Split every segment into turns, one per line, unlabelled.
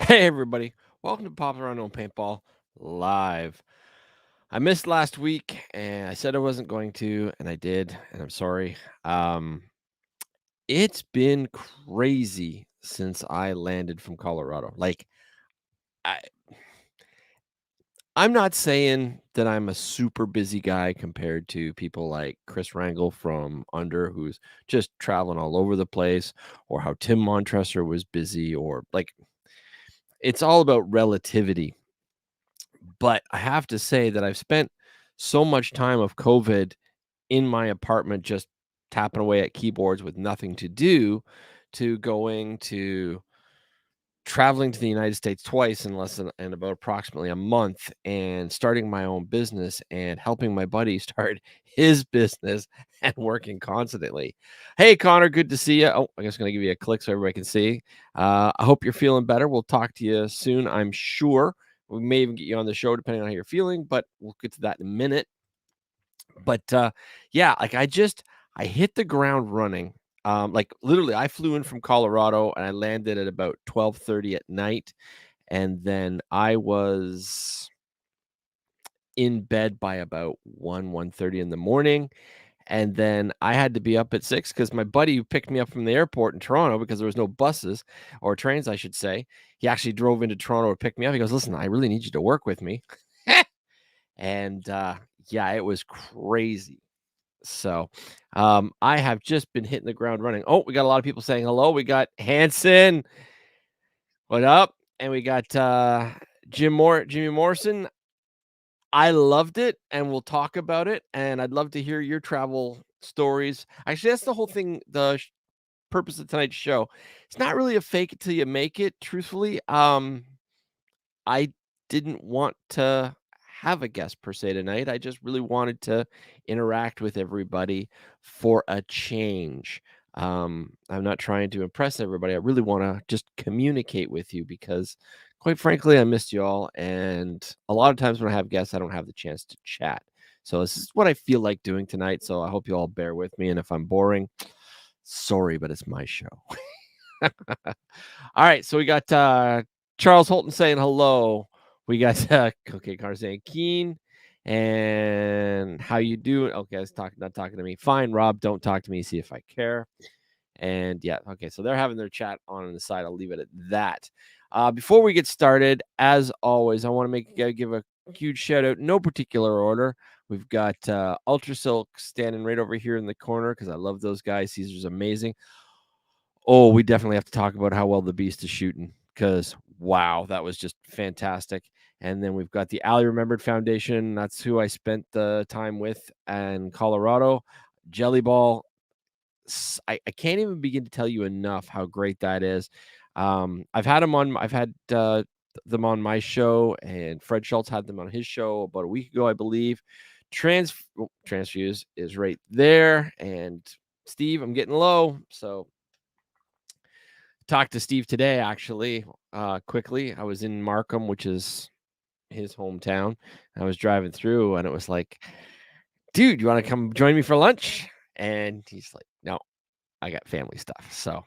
Hey, everybody. Welcome to Popular Unknown Paintball Live. I missed last week and I said I wasn't going to, and I did, and I'm sorry. It's been crazy since I landed from Colorado. I, I'm not saying that I'm a super busy guy compared to people like Chris Rangel from Under, who's just traveling all over the place, or how Tim Montresor was busy, or it's all about relativity. But I have to say that I've spent so much time of COVID in my apartment just tapping away at keyboards with nothing to do, to going to traveling to the United States twice in less than in about approximately a month, and starting my own business and helping my buddy start his business and working constantly. Hey, Connor, good to see you. Oh, I guess I'm going to give you a click so everybody can see. I hope you're feeling better. We'll talk to you soon, I'm sure. We may even get you on the show depending on how you're feeling, but we'll get to that in a minute. But yeah, I hit the ground running. Literally, I flew in from Colorado and I landed at about 12:30 at night, and then I was in bed by about 1:30 in the morning. And then I had to be up at 6 because my buddy who picked me up from the airport in Toronto, because there was no buses or trains, I should say, he actually drove into Toronto to pick me up. He goes, "Listen, I really need you to work with me." And yeah, it was crazy. So I have just been hitting the ground running. Oh, we got a lot of people saying hello. We got Hanson. What up? And we got Jimmy Morrison. I loved it, and we'll talk about it. And I'd love to hear your travel stories. Actually, that's the whole thing. Purpose of tonight's show. It's not really a fake it till you make it. Truthfully, I didn't want to have a guest per se tonight. I just really wanted to interact with everybody for a change. I'm not trying to impress everybody. I really want to just communicate with you because, quite frankly, I missed you all. And a lot of times when I have guests, I don't have the chance to chat. So this is what I feel like doing tonight. So I hope you all bear with me. And if I'm boring, sorry, but it's my show. All right. So we got Charles Holton saying hello. We got okay, Carter saying Keen, and how you doing? Okay, it's not talking to me. Fine, Rob, don't talk to me. See if I care. And yeah, okay, so they're having their chat on the side. I'll leave it at that. Before we get started, as always, I want to give a huge shout out, no particular order. We've got Ultra Silk standing right over here in the corner because I love those guys. Caesar's amazing. Oh, we definitely have to talk about how well the Beast is shooting because, wow, that was just fantastic. And then we've got the Ali Remembered Foundation. That's who I spent the time with in Colorado. Jellyball. I can't even begin to tell you enough how great that is. I've had them on my show, and Fred Schultz had them on his show about a week ago, I believe. Transfuse is right there. And Steve, I'm getting low. So talked to Steve today, actually, quickly. I was in Markham, which is his hometown. I was driving through, and it was like, dude, you want to come join me for lunch? And he's like, no, I got family stuff. So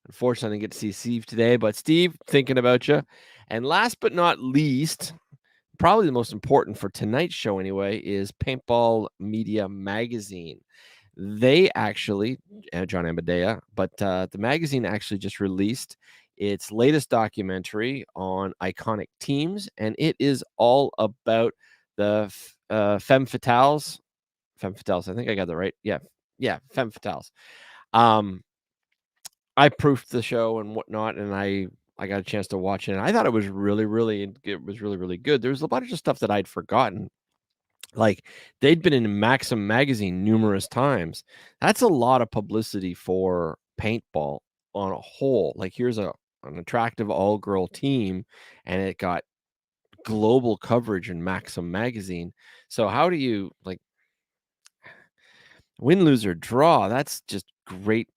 unfortunately, I didn't get to see Steve today, but Steve, thinking about you. And last but not least, probably the most important for tonight's show anyway, is Paintball Media Magazine. They actually, John Amadea, but the magazine actually just released its latest documentary on iconic teams, and it is all about the femme fatales. Femme fatales, I think I got that right. Yeah, femme fatales. I proofed the show and whatnot, and I got a chance to watch it, and I thought it was really good. There was a bunch of stuff that I'd forgotten. Like, they'd been in Maxim magazine numerous times. That's a lot of publicity for paintball on a whole. Like, here's an attractive all-girl team, and it got global coverage in Maxim magazine. So how do you, win, lose, or draw? That's just great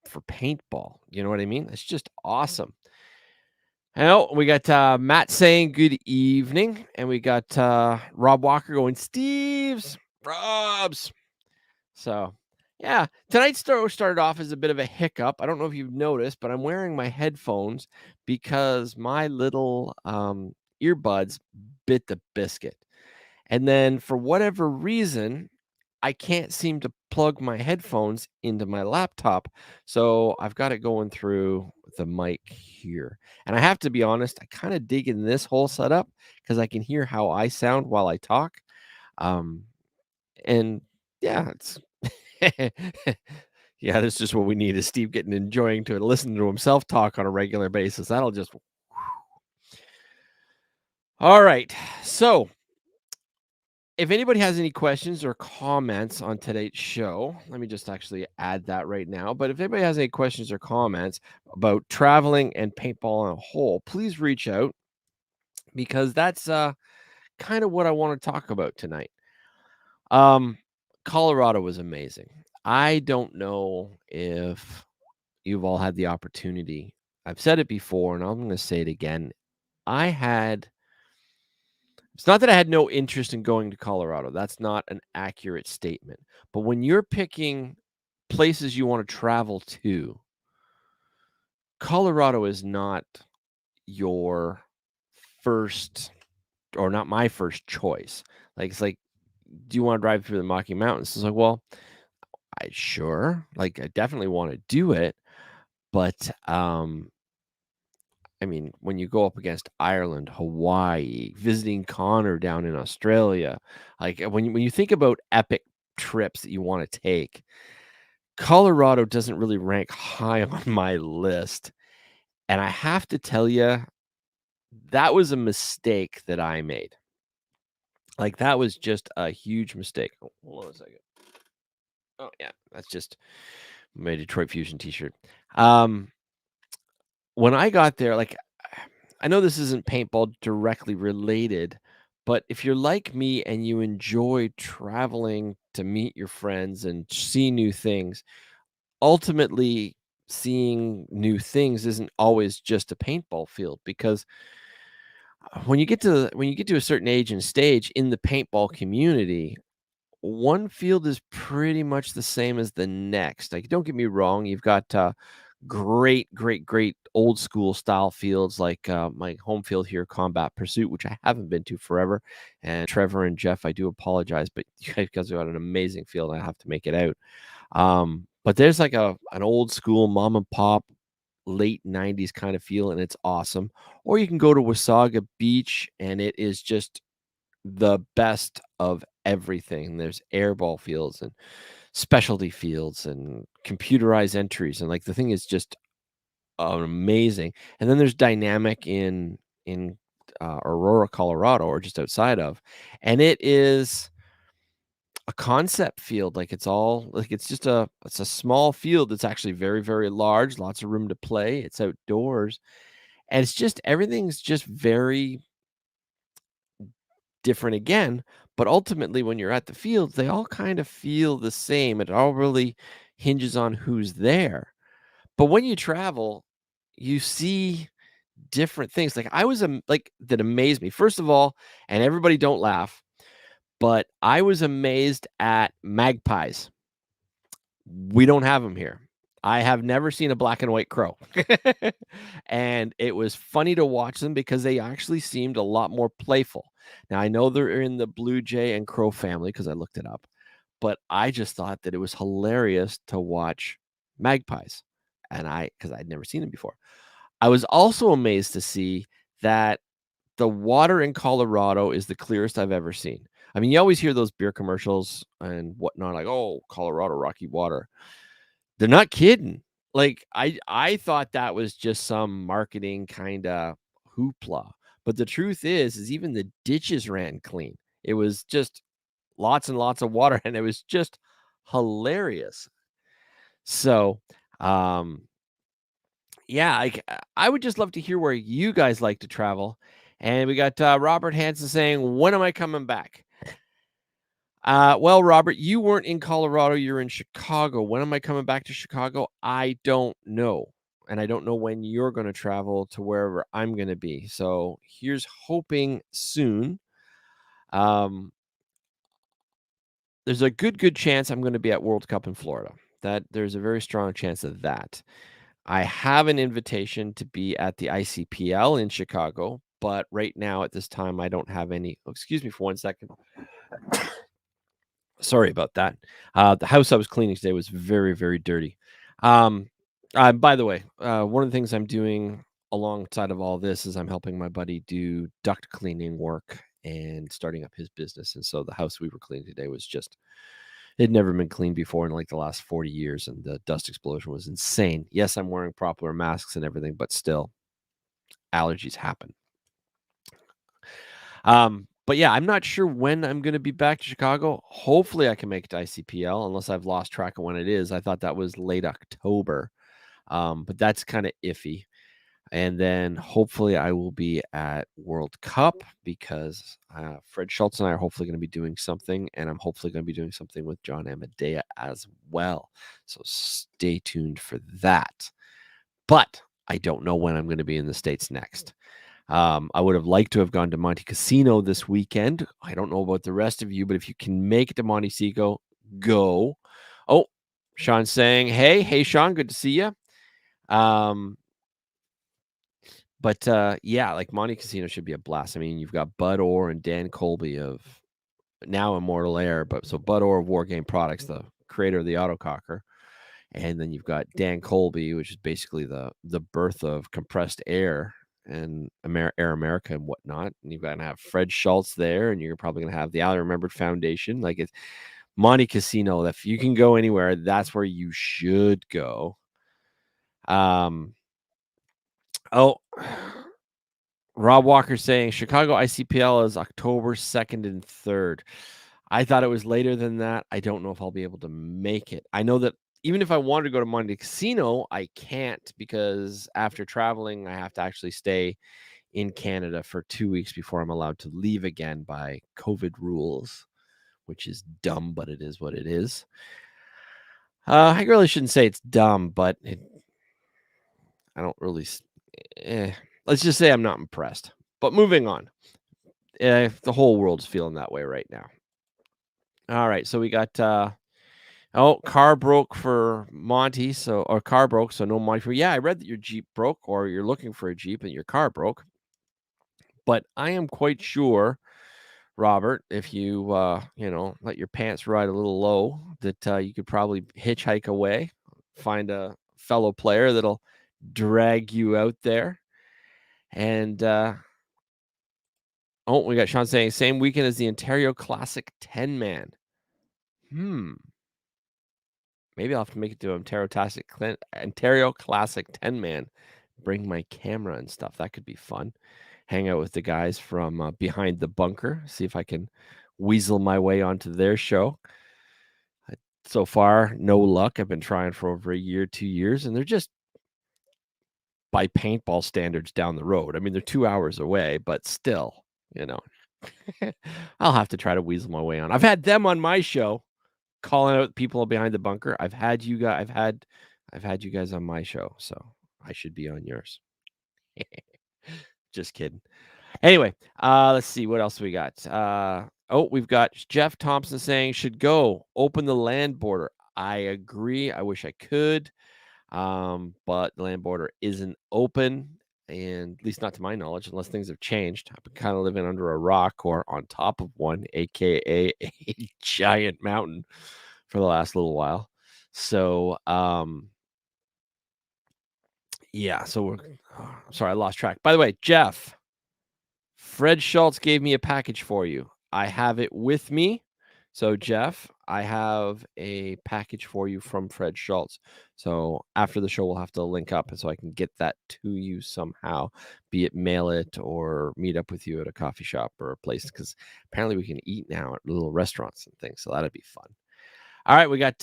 for paintball. You know what I mean? It's just awesome. Well, we got Matt saying good evening, and we got Rob Walker going, Steve's, Rob's. So Yeah, tonight's story started off as a bit of a hiccup. I don't know if you've noticed, but I'm wearing my headphones because my little earbuds bit the biscuit. And then for whatever reason, I can't seem to plug my headphones into my laptop. So I've got it going through the mic here. And I have to be honest, I kind of dig in this whole setup because I can hear how I sound while I talk. Um, and yeah, it's yeah, that's just what we need is Steve getting enjoying to listen to himself talk on a regular basis. That'll just all right. So if anybody has any questions or comments on today's show, let me just actually add that right now. But if anybody has any questions or comments about traveling and paintball on a whole, please reach out because that's kind of what I want to talk about tonight. Um, Colorado was amazing. I don't know if you've all had the opportunity. I've said it before, and I'm going to say it again. I had It's not that I had no interest in going to Colorado. That's not an accurate statement. But when you're picking places you want to travel to, Colorado is not your first or not my first choice. Like it's like, do you want to drive through the Rocky Mountains? It's like, well, I sure. Like I definitely want to do it, but I mean, when you go up against Ireland, Hawaii, visiting Connor down in Australia, like when you think about epic trips that you want to take, Colorado doesn't really rank high on my list. And I have to tell you, that was a mistake that I made. Like that was just a huge mistake. Oh, hold on a second. Oh yeah, that's just my Detroit Fusion t-shirt. Um, when I got there, like I know this isn't paintball directly related, but if you're like me and you enjoy traveling to meet your friends and see new things, ultimately seeing new things isn't always just a paintball field because when you get to a certain age and stage in the paintball community, one field is pretty much the same as the next. Like, don't get me wrong, you've got great old school style fields like my home field here, Combat Pursuit, which I haven't been to forever. And Trevor and Jeff, I do apologize, but you guys have got an amazing field. I have to make it out. But there's like an old school mom and pop late 90s kind of feel, and it's awesome. Or you can go to Wasaga Beach, and it is just the best of everything. There's airball fields and specialty fields and computerized entries, and like the thing is just amazing. And then there's dynamic in Aurora, Colorado, or just outside of, and it is a concept field. Like it's all like it's a small field that's actually very large, lots of room to play. It's outdoors, and it's just everything's just very different again, but ultimately when you're at the fields, they all kind of feel the same. It all really hinges on who's there. But when you travel, you see different things. Like I was like that amazed me. First of all, and everybody don't laugh, but I was amazed at magpies. We don't have them here. I have never seen a black and white crow. And it was funny to watch them because they actually seemed a lot more playful. Now, I know they're in the blue jay and crow family because I looked it up, but I just thought that it was hilarious to watch magpies. And because I'd never seen them before. I was also amazed to see that the water in Colorado is the clearest I've ever seen. I mean, you always hear those beer commercials and whatnot, like, oh, Colorado Rocky water. They're not kidding. Like, I thought that was just some marketing kinda hoopla, but the truth is even the ditches ran clean. It was just lots and lots of water, and it was just hilarious. So, um, yeah, I would just love to hear where you guys like to travel, and we got, Robert Hansen saying, "When am I coming back?" Well, Robert, you weren't in Colorado, you're in Chicago. When am I coming back to Chicago? I don't know. And I don't know when you're going to travel to wherever I'm going to be. So here's hoping soon. Um, there's a good chance I'm gonna be at World Cup in Florida. That there's a very strong chance of that. I have an invitation to be at the ICPL in Chicago, but right now at this time, I don't have any. Oh, excuse me for 1 second. Sorry about that. The house I was cleaning today was very, very dirty. Um, by the way, one of the things I'm doing alongside of all this is I'm helping my buddy do duct cleaning work and starting up his business. And so the house we were cleaning today was just, it had never been cleaned before in like the last 40 years. And the dust explosion was insane. Yes, I'm wearing proper masks and everything, but still, allergies happen. But yeah, I'm not sure when I'm going to be back to Chicago. Hopefully, I can make it to ICPL, unless I've lost track of when it is. I thought that was late October, but that's kind of iffy. And then hopefully, I will be at World Cup because Fred Schultz and I are hopefully going to be doing something, and I'm hopefully going to be doing something with John Amadea as well. So stay tuned for that. But I don't know when I'm going to be in the States next. I would have liked to have gone to Monte Casino this weekend. I don't know about the rest of you, but if you can make it to Montecito, go. Oh, Sean's saying, hey, Sean, good to see you. But yeah, like Monte Casino should be a blast. I mean, you've got Bud Orr and Dan Colby of now Immortal Air, but so Bud Orr of War Game Products, the creator of the Autococker. And then you've got Dan Colby, which is basically the birth of compressed air and Air America and whatnot. And you've got to have Fred Schultz there, and you're probably going to have the Allen Remembered Foundation. Like it's Monte Casino. If you can go anywhere, that's where you should go. Oh, Rob Walker saying Chicago ICPL is October 2nd and 3rd. I thought it was later than that. I don't know if I'll be able to make it. I know that even if I wanted to go to Monte Casino, I can't because after traveling, I have to actually stay in Canada for 2 weeks before I'm allowed to leave again by COVID rules, which is dumb, but it is what it is. I really shouldn't say it's dumb, but I don't really. Let's just say I'm not impressed. But moving on. The whole world's feeling that way right now. All right, so we got car broke for Monty, car broke, so no Monty for. Yeah, I read that your Jeep broke, or you're looking for a Jeep and your car broke. But I am quite sure, Robert, if you let your pants ride a little low, that you could probably hitchhike away, find a fellow player that'll drag you out there, and we got Sean saying same weekend as the Ontario Classic 10-man. Maybe I'll have to make it to Ontario Classic 10-man. Bring my camera and stuff. That could be fun. Hang out with the guys from Behind the Bunker. See if I can weasel my way onto their show. So far, no luck. I've been trying for over a year, 2 years, and they're just by paintball standards down the road. I mean, they're 2 hours away, but still, I'll have to try to weasel my way on. I've had them on my show, calling out people behind the bunker. I've had you guys. I've had you guys on my show, so I should be on yours. Just kidding. Anyway, let's see what else we got. We've got Jeff Thompson saying should go open the land border. I agree. I wish I could, but the land border isn't open, and at least not to my knowledge, unless things have changed. I've been kind of living under a rock or on top of one, aka a giant mountain, for the last little while. So, yeah. So sorry, I lost track. By the way, Jeff. Fred Schultz gave me a package for you. I have it with me. So, Jeff, I have a package for you from Fred Schultz. So, after the show, we'll have to link up so I can get that to you somehow, be it mail it or meet up with you at a coffee shop or a place, because apparently we can eat now at little restaurants and things. So, that'd be fun. All right, we got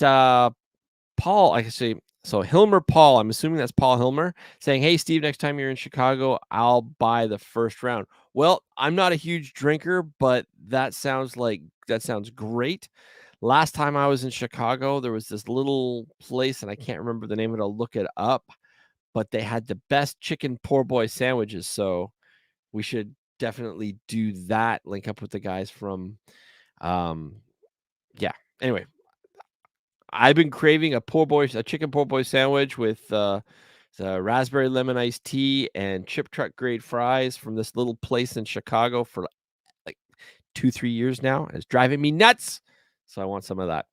Paul. I can see. So Hilmer Paul, I'm assuming that's Paul Hilmer, saying, hey, Steve, next time you're in Chicago, I'll buy the first round. Well, I'm not a huge drinker, but that sounds great. Last time I was in Chicago, there was this little place, and I can't remember the name of it. I'll look it up, but they had the best chicken poor boy sandwiches. So we should definitely do that. Link up with the guys from, Anyway, I've been craving a chicken poor boy sandwich with the raspberry lemon iced tea and chip truck grade fries from this little place in Chicago for like 2-3 years now. And it's driving me nuts. So I want some of that.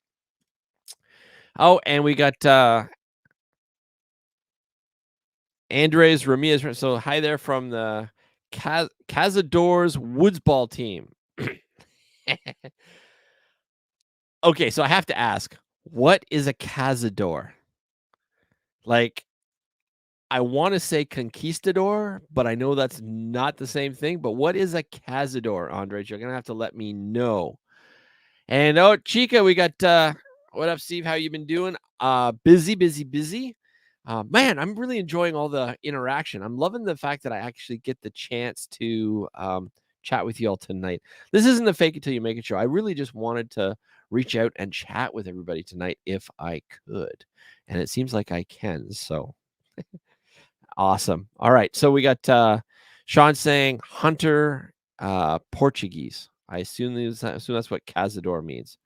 Oh, and we got Andres Ramirez. So hi there from the Cazadores Woodsball team. Okay, so I have to ask, what is a Cazador? Like, I want to say conquistador, but I know that's not the same thing. But what is a Cazador, Andres? You're gonna have to let me know. And oh, Chica, we got what up, Steve? How you been doing? Busy. Man, I'm really enjoying all the interaction. I'm loving the fact that I actually get the chance to chat with you all tonight. This isn't the fake it till you make it show. I really just wanted to reach out and chat with everybody tonight if I could. And it seems like I can. So awesome. All right. So we got Sean saying Hunter Portuguese. I assume that's what Cazador means.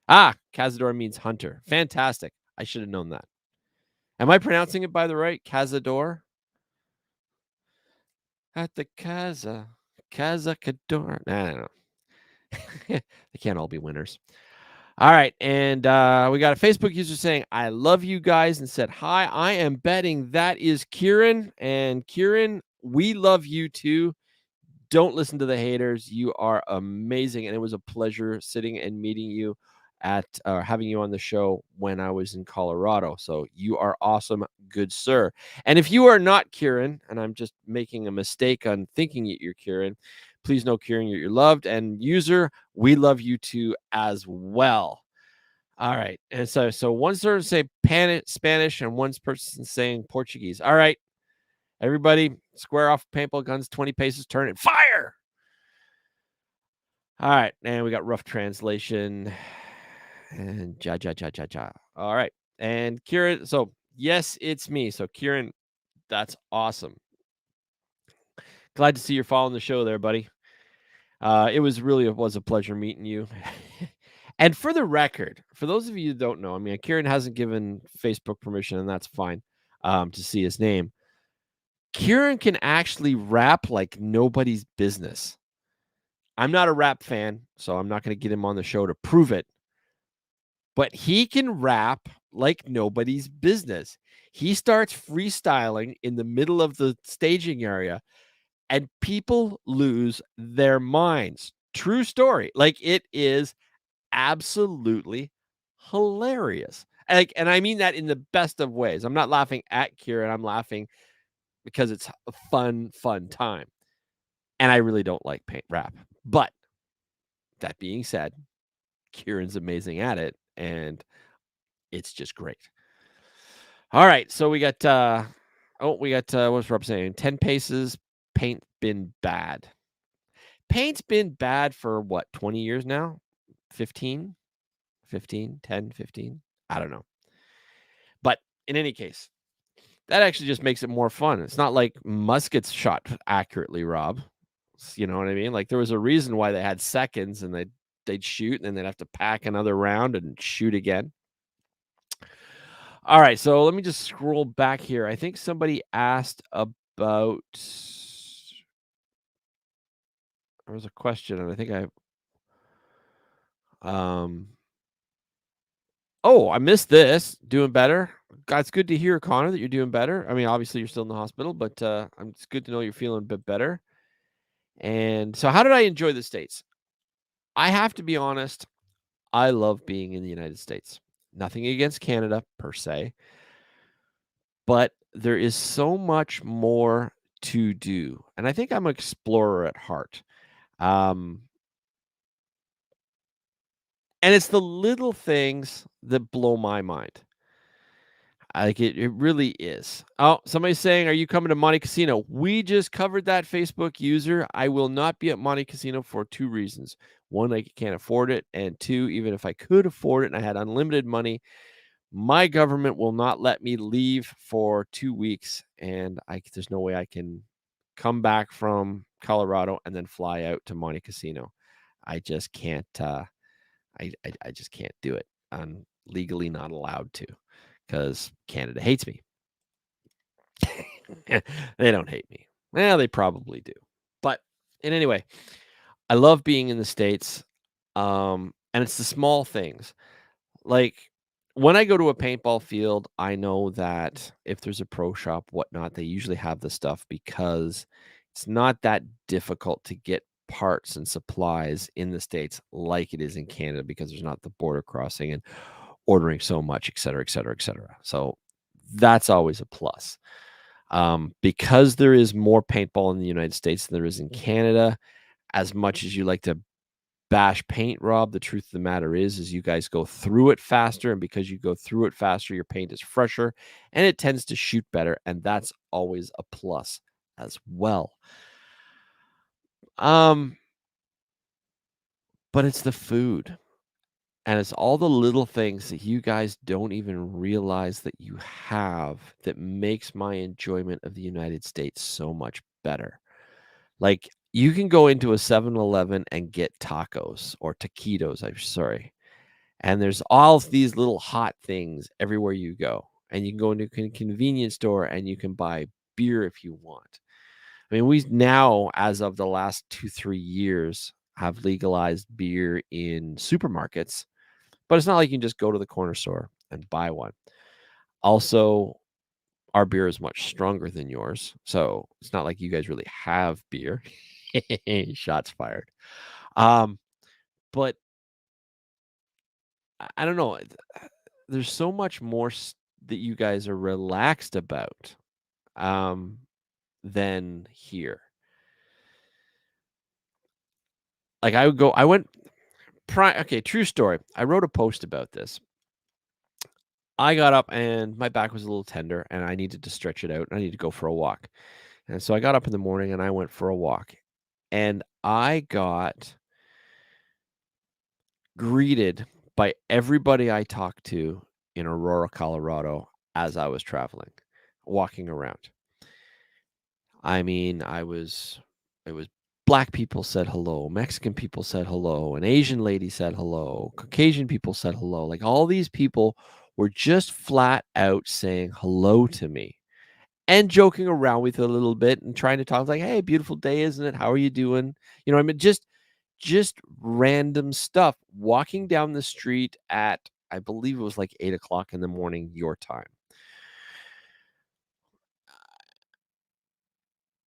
Ah, Cazador means hunter. Fantastic. I should have known that. Am I pronouncing it by the right? Cazador? At the Cazacador. No. They can't all be winners. All right. And we got a Facebook user saying, I love you guys, and said, hi, I am betting that is Kieran. And Kieran, we love you too. Don't listen to the haters. You are amazing. And it was a pleasure sitting and meeting you at having you on the show when I was in Colorado. So you are awesome, good sir. And if you are not Kieran, and I'm just making a mistake on thinking you're Kieran, please know, Kieran, you're loved. And user, we love you too as well. All right. And so one person say Spanish and one person saying Portuguese. All right. Everybody, square off paintball guns, 20 paces, turn and fire. All right. And we got rough translation. And ja. All right. And Kieran, so yes, it's me. So Kieran, that's awesome. Glad to see you're following the show there, buddy. It was a pleasure meeting you. And for the record, for those of you who don't know, I mean, Kieran hasn't given Facebook permission, and that's fine to see his name. Kieran can actually rap like nobody's business. I'm not a rap fan, so I'm not going to get him on the show to prove it. But he can rap like nobody's business. He starts freestyling in the middle of the staging area, and people lose their minds. True story. Like, it is absolutely hilarious. And I mean that in the best of ways. I'm not laughing at Kieran. I'm laughing because it's a fun time. And I really don't like rap. But that being said, Kieran's amazing at it, and it's just great. All right, so we got what's Rob saying? 10 paces, paint been bad. Paint's been bad for what, 20 years now? 15? 10, 15? I don't know. But in any case, that actually just makes it more fun. It's not like muskets shot accurately, Rob. You know what I mean? Like, there was a reason why they had seconds, and they'd shoot, and then they'd have to pack another round and shoot again. All right, so let me just scroll back here. I think somebody asked about. There was a question, and I think Oh, I missed this. Doing better. It's good to hear, Connor, that you're doing better. I mean, obviously you're still in the hospital, but it's good to know you're feeling a bit better. And so, how did I enjoy the States? I have to be honest. I love being in the United States. Nothing against Canada per se, but there is so much more to do. And I think I'm an explorer at heart. And it's the little things that blow my mind. Like, it really is. Oh, somebody's saying, are you coming to Monte Casino? We just covered that, Facebook user. I will not be at Monte Casino for 2 reasons. 1, I can't afford it. And 2, even if I could afford it and I had unlimited money, my government will not let me leave for 2 weeks. And there's no way I can come back from Colorado and then fly out to Monte Casino. I just can't. I just can't do it. I'm legally not allowed to because Canada hates me. They don't hate me. Well, they probably do. But in any way, I love being in the States. And it's the small things. Like when I go to a paintball field, I know that if there's a pro shop, whatnot, they usually have the stuff because it's not that difficult to get parts and supplies in the States like it is in Canada because there's not the border crossing and ordering so much, et cetera, et cetera, et cetera. So that's always a plus. Because there is more paintball in the United States than there is in Canada, as much as you like to bash paint, Rob, the truth of the matter is you guys go through it faster, and because you go through it faster, your paint is fresher and it tends to shoot better, and that's always a plus as well. But it's the food, and it's all the little things that you guys don't even realize that you have that makes my enjoyment of the United States so much better. Like, you can go into a 7-Eleven and get tacos or taquitos, I'm sorry. And there's all of these little hot things everywhere you go. And you can go into a convenience store and you can buy beer if you want. I mean, we now, as of the last 2-3 years, have legalized beer in supermarkets, but it's not like you can just go to the corner store and buy one. Also, our beer is much stronger than yours, so it's not like you guys really have beer. Shots fired. But I don't know. There's so much more that you guys are relaxed about um, than here. Like I went. Okay, true story. I wrote a post about this. I got up and my back was a little tender, and I needed to stretch it out. And I needed to go for a walk, and so I got up in the morning and I went for a walk, and I got greeted by everybody I talked to in Aurora, Colorado, as I was traveling, walking around. I mean, it was black people said hello, Mexican people said hello, an Asian lady said hello, Caucasian people said hello. Like all these people were just flat out saying hello to me and joking around with it a little bit and trying to talk like, "Hey, beautiful day, isn't it? How are you doing?" You know what I mean? Just random stuff. Walking down the street at, I believe it was like 8 o'clock in the morning, your time.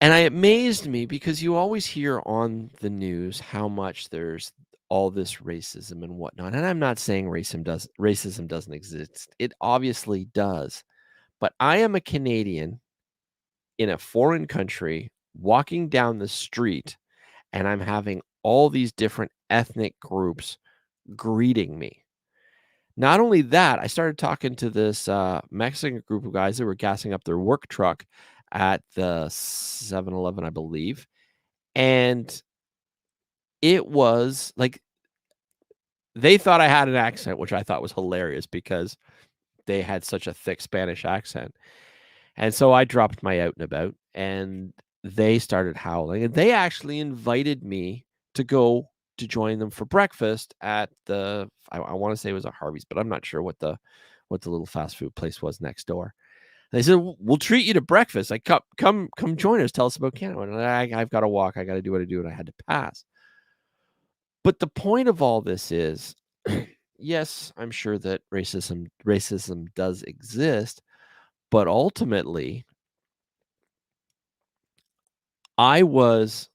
And it amazed me because you always hear on the news how much there's all this racism and whatnot. And I'm not saying racism doesn't exist. It obviously does. But I am a Canadian in a foreign country walking down the street, and I'm having all these different ethnic groups greeting me. Not only that, I started talking to this Mexican group of guys that were gassing up their work truck at the 7-Eleven, I believe. And it was like they thought I had an accent, which I thought was hilarious because they had such a thick Spanish accent. And so I dropped my out and about and they started howling. And they actually invited me to go to join them for breakfast at the I want to say it was a Harvey's, but I'm not sure what the little fast food place was next door. They said, "We'll treat you to breakfast. Like, come join us. Tell us about Canada." And I've got to walk. I got to do what I do, and I had to pass. But the point of all this is, yes, I'm sure that racism does exist, but ultimately, I was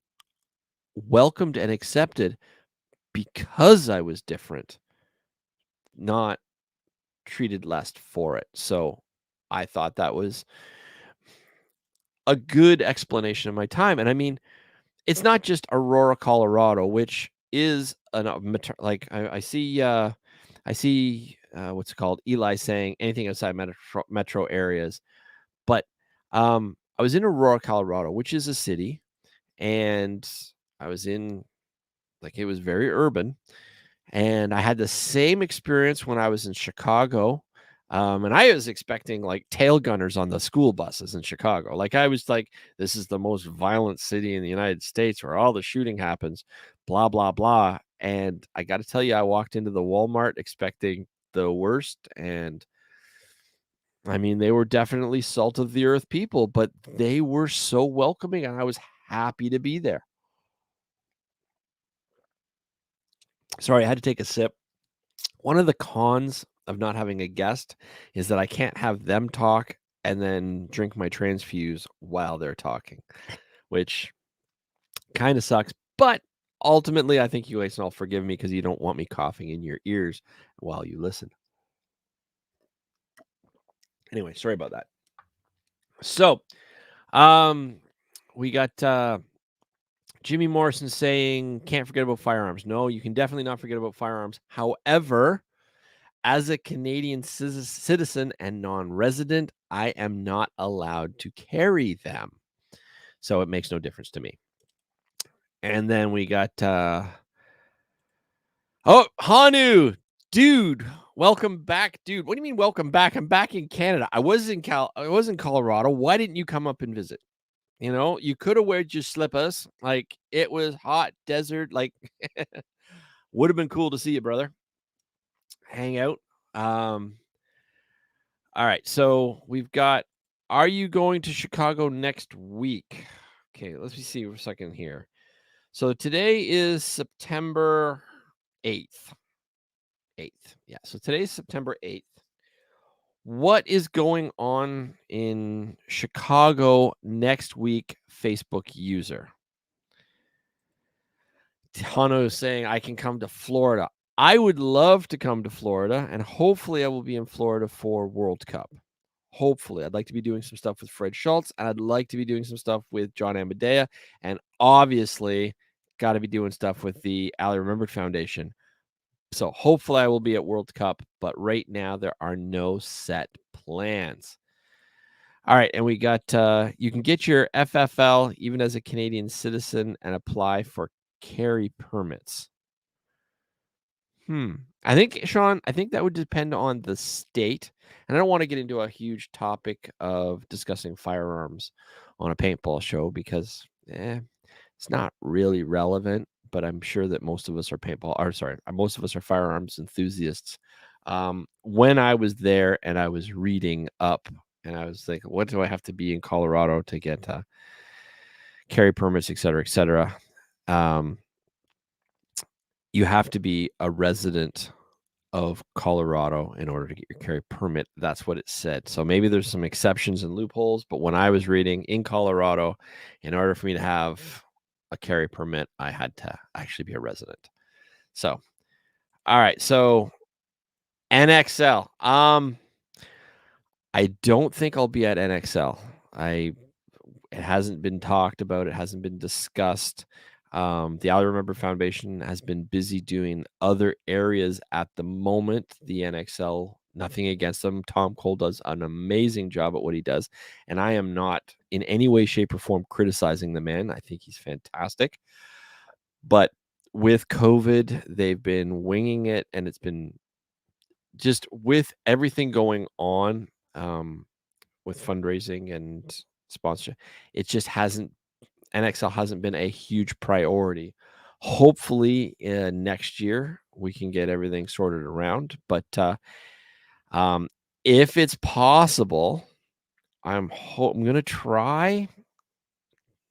welcomed and accepted because I was different, not treated less for it. So I thought that was a good explanation of my time. And I mean, it's not just Aurora, Colorado, which is like I see what's it called, Eli saying anything outside metro areas, but I was in Aurora, Colorado, which is a city, and I was in like it was very urban, and I had the same experience when I was in Chicago. And I was expecting like tail gunners on the school buses in Chicago. Like I was like, this is the most violent city in the United States where all the shooting happens, blah, blah, blah. And I got to tell you, I walked into the Walmart expecting the worst. And I mean, they were definitely salt of the earth people, but they were so welcoming, and I was happy to be there. Sorry, I had to take a sip. One of the cons of not having a guest is that I can't have them talk and then drink my transfuse while they're talking, which kind of sucks. But ultimately, I think you guys can all forgive me because you don't want me coughing in your ears while you listen. Anyway, sorry about that. So, we got Jimmy Morrison saying, can't forget about firearms. No, you can definitely not forget about firearms. However, as a Canadian citizen and non-resident, I am not allowed to carry them. So it makes no difference to me. And then we got Hanu, dude, welcome back, dude. What do you mean welcome back? I'm back in Canada. I was in Colorado. Why didn't you come up and visit? You know, you could have weared your slippers. Like, it was hot desert. Like, would have been cool to see you, brother. Hang out. All right. So we've got, are you going to Chicago next week? Okay, let's see for a second here. So today is September 8th. 8th. Yeah. So today's September 8th. What is going on in Chicago next week, Facebook user? Hano is saying, I can come to Florida. I would love to come to Florida, and hopefully I will be in Florida for World Cup. Hopefully. I'd like to be doing some stuff with Fred Schultz, and I'd like to be doing some stuff with John Amadea, and obviously got to be doing stuff with the Ali Remembered Foundation. So hopefully I will be at World Cup, but right now there are no set plans. All right, and we got you can get your FFL even as a Canadian citizen and apply for carry permits. I think, Sean, that would depend on the state. And I don't want to get into a huge topic of discussing firearms on a paintball show because it's not really relevant, but I'm sure that most of us are most of us are firearms enthusiasts. When I was there and I was reading up and I was like, what do I have to be in Colorado to get carry permits, et cetera, et cetera? You have to be a resident of Colorado in order to get your carry permit. That's what it said. So maybe there's some exceptions and loopholes, but when I was reading in Colorado, in order for me to have a carry permit, I had to actually be a resident. So, all right. So NXL. I don't think I'll be at NXL. It hasn't been talked about. It hasn't been discussed. The Ali Remember Foundation has been busy doing other areas at the moment. The NXL, nothing against them. Tom Cole does an amazing job at what he does. And I am not in any way, shape, or form criticizing the man. I think he's fantastic. But with COVID, they've been winging it. And it's been just with everything going on with fundraising and sponsorship, it just hasn't. NXL hasn't been a huge priority. Hopefully, next year we can get everything sorted around. But if it's possible, I'm gonna try.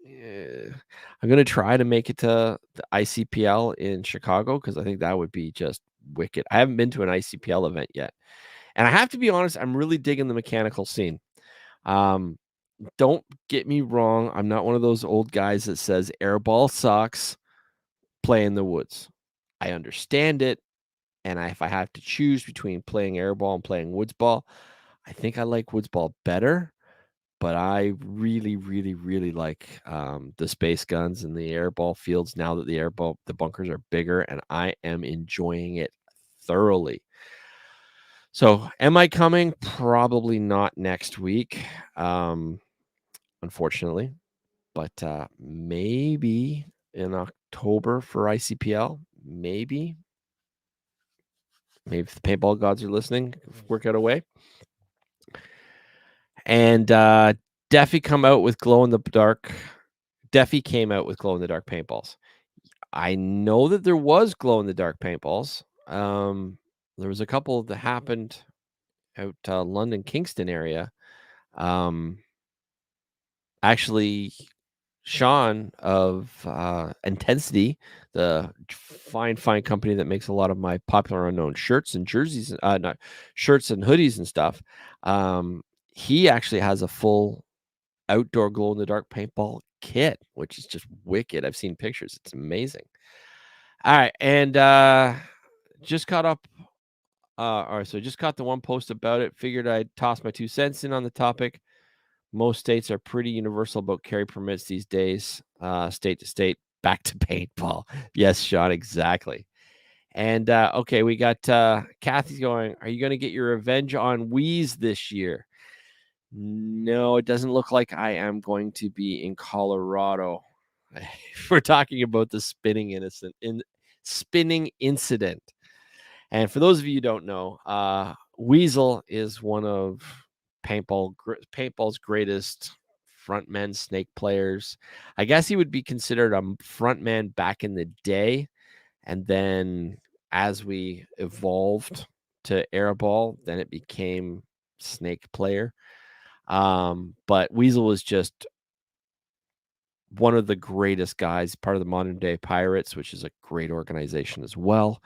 I'm gonna try to make it to the ICPL in Chicago because I think that would be just wicked. I haven't been to an ICPL event yet, and I have to be honest, I'm really digging the mechanical scene. Don't get me wrong. I'm not one of those old guys that says airball sucks, play in the woods. I understand it. And if I have to choose between playing airball and playing woods ball, I think I like woods ball better. But I really, really, really like the space guns and the airball fields now that the bunkers are bigger, and I am enjoying it thoroughly. So am I coming? Probably not next week. Unfortunately, but maybe in October for ICPL, maybe if the paintball gods are listening, work out a way. And Defy came out with glow in the dark paintballs. I know that there was glow in the dark paintballs. there was a couple that happened out London, Kingston area. Um, actually, Sean of Intensity, the fine company that makes a lot of my popular unknown shirts and jerseys, not shirts and hoodies and stuff. He actually has a full outdoor glow in the dark paintball kit, which is just wicked. I've seen pictures. It's amazing. All right. And just caught up. All right. So just caught the one post about it. Figured I'd toss my 2 cents in on the topic. Most states are pretty universal about carry permits these days, state to state. Back to paintball. Yes, Sean, exactly. And okay, we got Kathy's going, are you going to get your revenge on Wheeze this year? No, it doesn't look like I am going to be in Colorado. We're talking about the spinning incident. And for those of you who don't know, Weasel is one of paintball's greatest frontmen snake players. I guess he would be considered a frontman back in the day. And then as we evolved to airball, then it became snake player. But Weasel was just one of the greatest guys, part of the Modern Day Pirates, which is a great organization as well.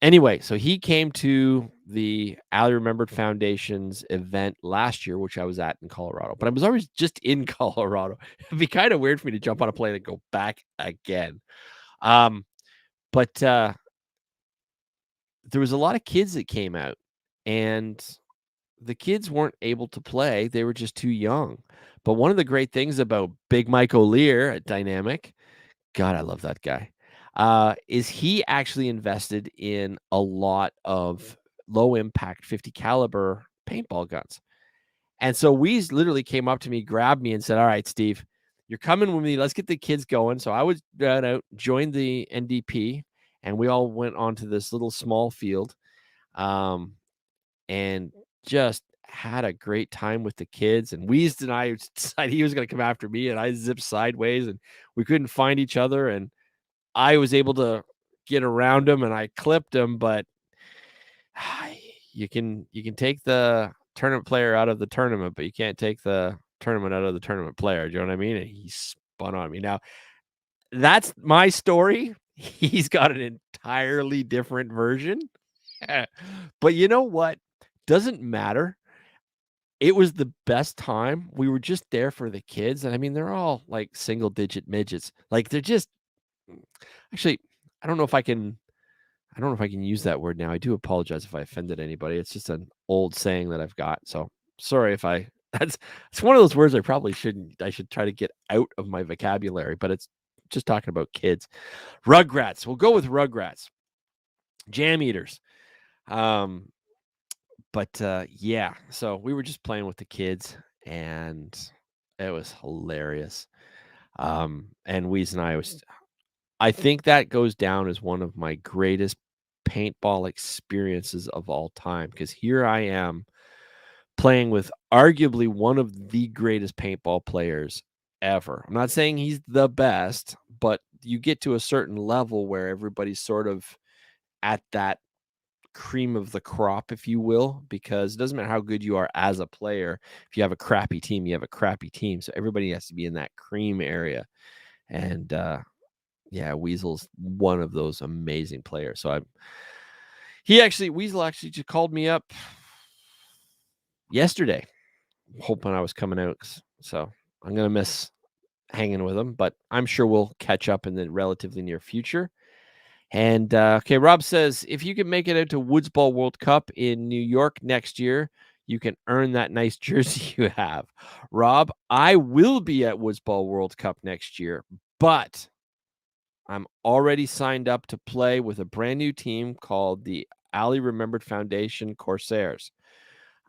Anyway, so he came to the Ali Remembered Foundation's event last year, which I was at in Colorado, but I was always just in Colorado. It'd be kind of weird for me to jump on a plane and go back again. But there was a lot of kids that came out, and the kids weren't able to play. They were just too young. But one of the great things about Big Mike O'Lear at Dynamic, God, I love that guy, is he actually invested in a lot of low impact 50 caliber paintball guns. And so Weeze literally came up to me, grabbed me, and said, all right, Steve, you're coming with me. Let's get the kids going. So I was out, joined the NDP, and we all went onto this little small field, and just had a great time with the kids. And Weeze and I decided he was going to come after me, and I zipped sideways, and we couldn't find each other. And I was able to get around him, and I clipped him, but you can take the tournament player out of the tournament, but you can't take the tournament out of the tournament player. Do you know what I mean? And he spun on me. Now, that's my story. He's got an entirely different version. But you know what? Doesn't matter. It was the best time. We were just there for the kids. And I mean, they're all like single digit midgets. Like they're just actually, I don't know if I can use that word now. I do apologize if I offended anybody. It's just an old saying that I've got. So sorry if it's one of those words I should try to get out of my vocabulary, but it's just talking about kids. Rugrats. We'll go with Rugrats. Jam eaters. But yeah, so we were just playing with the kids, and it was hilarious. And Weeze and I think that goes down as one of my greatest paintball experiences of all time, because here I am playing with arguably one of the greatest paintball players ever. I'm not saying he's the best, but you get to a certain level where everybody's sort of at that cream of the crop, if you will, because it doesn't matter how good you are as a player. If you have a crappy team, you have a crappy team. So everybody has to be in that cream area. And yeah, Weasel's one of those amazing players. So Weasel actually just called me up yesterday, hoping I was coming out. So I'm going to miss hanging with him, but I'm sure we'll catch up in the relatively near future. And okay, Rob says, if you can make it out to Woodsball World Cup in New York next year, you can earn that nice jersey you have. Rob, I will be at Woodsball World Cup next year, but I'm already signed up to play with a brand new team called the Ali Remembered Foundation Corsairs.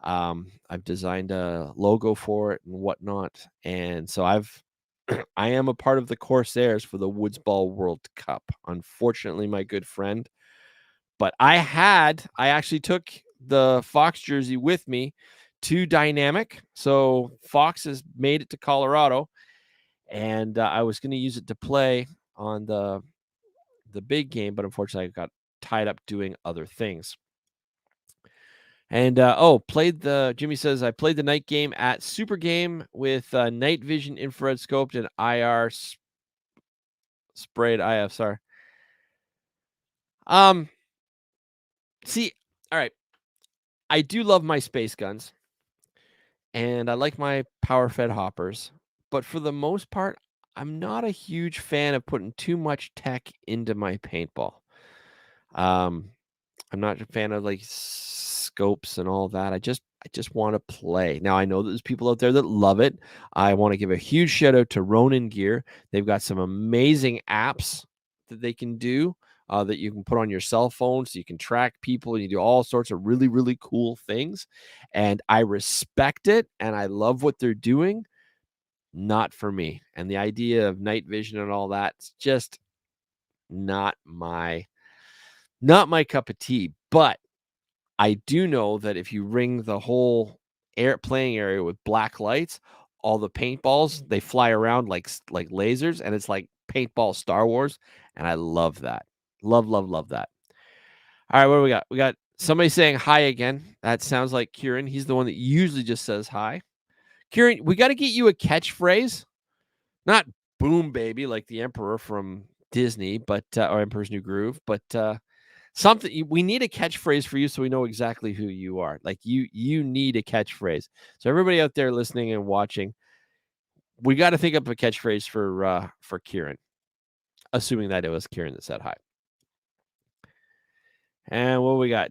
I've designed a logo for it and whatnot. And so I am a part of the Corsairs for the Woodsball World Cup. Unfortunately, my good friend. But I actually took the Fox jersey with me to Dynamic. So Fox has made it to Colorado, and I was going to use it to play on the big game, but unfortunately I got tied up doing other things. And Jimmy says, I played the night game at Super Game with night vision, infrared scoped, and IR sprayed IFSR. See, all right. I do love my space guns, and I like my power fed hoppers, but for the most part, I'm not a huge fan of putting too much tech into my paintball. I'm not a fan of like scopes and all that. I just want to play. Now I know there's people out there that love it. I want to give a huge shout out to Ronin Gear. They've got some amazing apps that they can do that you can put on your cell phone, so you can track people and you do all sorts of really, really cool things. And I respect it and I love what they're doing. Not for me. And the idea of night vision and all that's just not my cup of tea. But I do know that if you ring the whole playing area with black lights, all the paintballs, they fly around like lasers, and it's like paintball Star Wars, and I love that. Love, love, love that. All right, what do we got? We got somebody saying hi again. That sounds like Kieran. He's the one that usually just says hi. Kieran, we got to get you a catchphrase. Not boom baby like the Emperor from Disney, but or Emperor's New Groove, but something. We need a catchphrase for you so we know exactly who you are. Like you need a catchphrase. So everybody out there listening and watching, we got to think up a catchphrase for Kieran, assuming that it was Kieran that said hi. And what we got?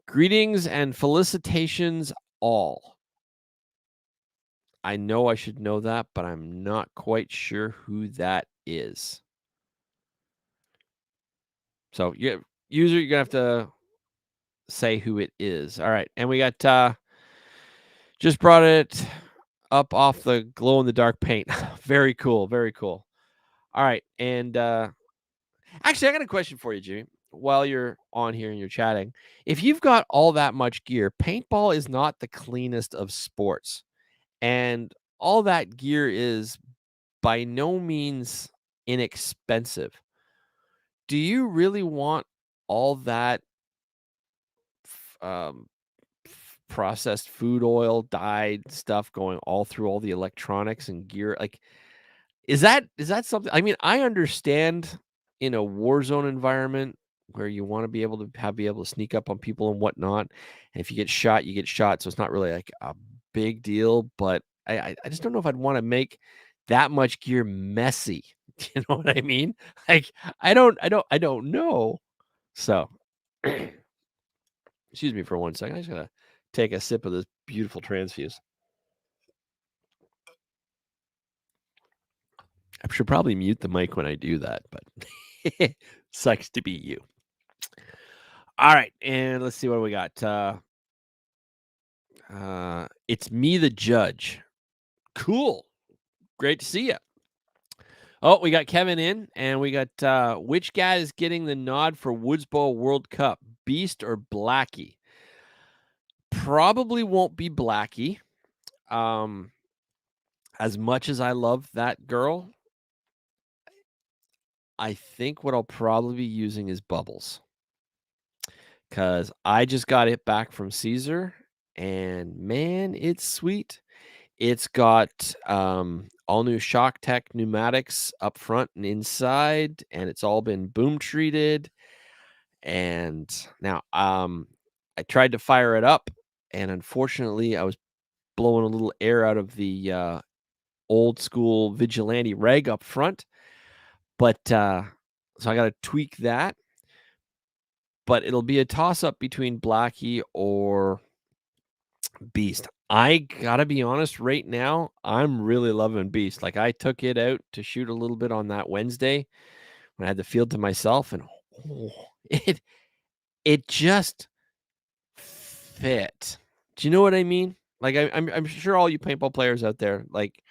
Greetings and felicitations all. I know I should know that, but I'm not quite sure who that is. So, user, you're going to have to say who it is. All right. And we got just brought it up off the glow in the dark paint. Very cool. Very cool. All right. And actually, I got a question for you, Jimmy, while you're on here and you're chatting. If you've got all that much gear, paintball is not the cleanest of sports. And all that gear is by no means inexpensive. Do you really want all that processed food oil, dyed stuff going all through all the electronics and gear? Like, is that something? I mean, I understand in a war zone environment where you want to be able to sneak up on people and whatnot. And if you get shot, you get shot. So it's not really like a big deal. But I just don't know if I'd want to make that much gear messy. You know what I mean? Like, I don't know. So excuse me for 1 second. I just gotta take a sip of this beautiful transfuse. I should probably mute the mic when I do that, but sucks to be you. All right, and let's see what we got. It's me, the judge. Cool. Great to see you. Oh, we got Kevin in, and we got which guy is getting the nod for Woods Bowl World Cup, Beast or Blackie? Probably won't be Blackie. As much as I love that girl, I think what I'll probably be using is Bubbles. Because I just got it back from Caesar, and man, it's sweet. It's got all new Shock Tech pneumatics up front and inside, and it's all been boom treated. And now I tried to fire it up, and unfortunately, I was blowing a little air out of the old school Vigilante reg up front. But so I got to tweak that. But it'll be a toss-up between Blackie or Beast. I gotta be honest, right now, I'm really loving Beast. Like, I took it out to shoot a little bit on that Wednesday when I had the field to myself, and it just fit. Do you know what I mean? Like, I'm sure all you paintball players out there, like,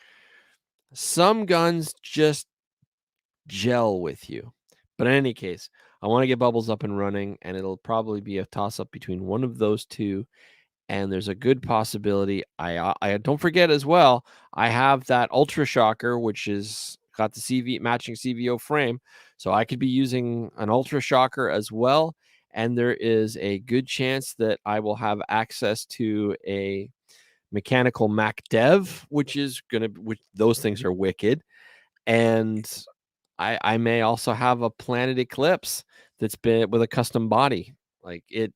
some guns just gel with you. But in any case, I want to get Bubbles up and running, and it'll probably be a toss-up between one of those two. And there's a good possibility. I don't forget as well, I have that Ultra Shocker, which is got the matching CVO frame. So I could be using an Ultra Shocker as well. And there is a good chance that I will have access to a mechanical Mac Dev, which those things are wicked. And I may also have a Planet Eclipse that's been with a custom body. Like it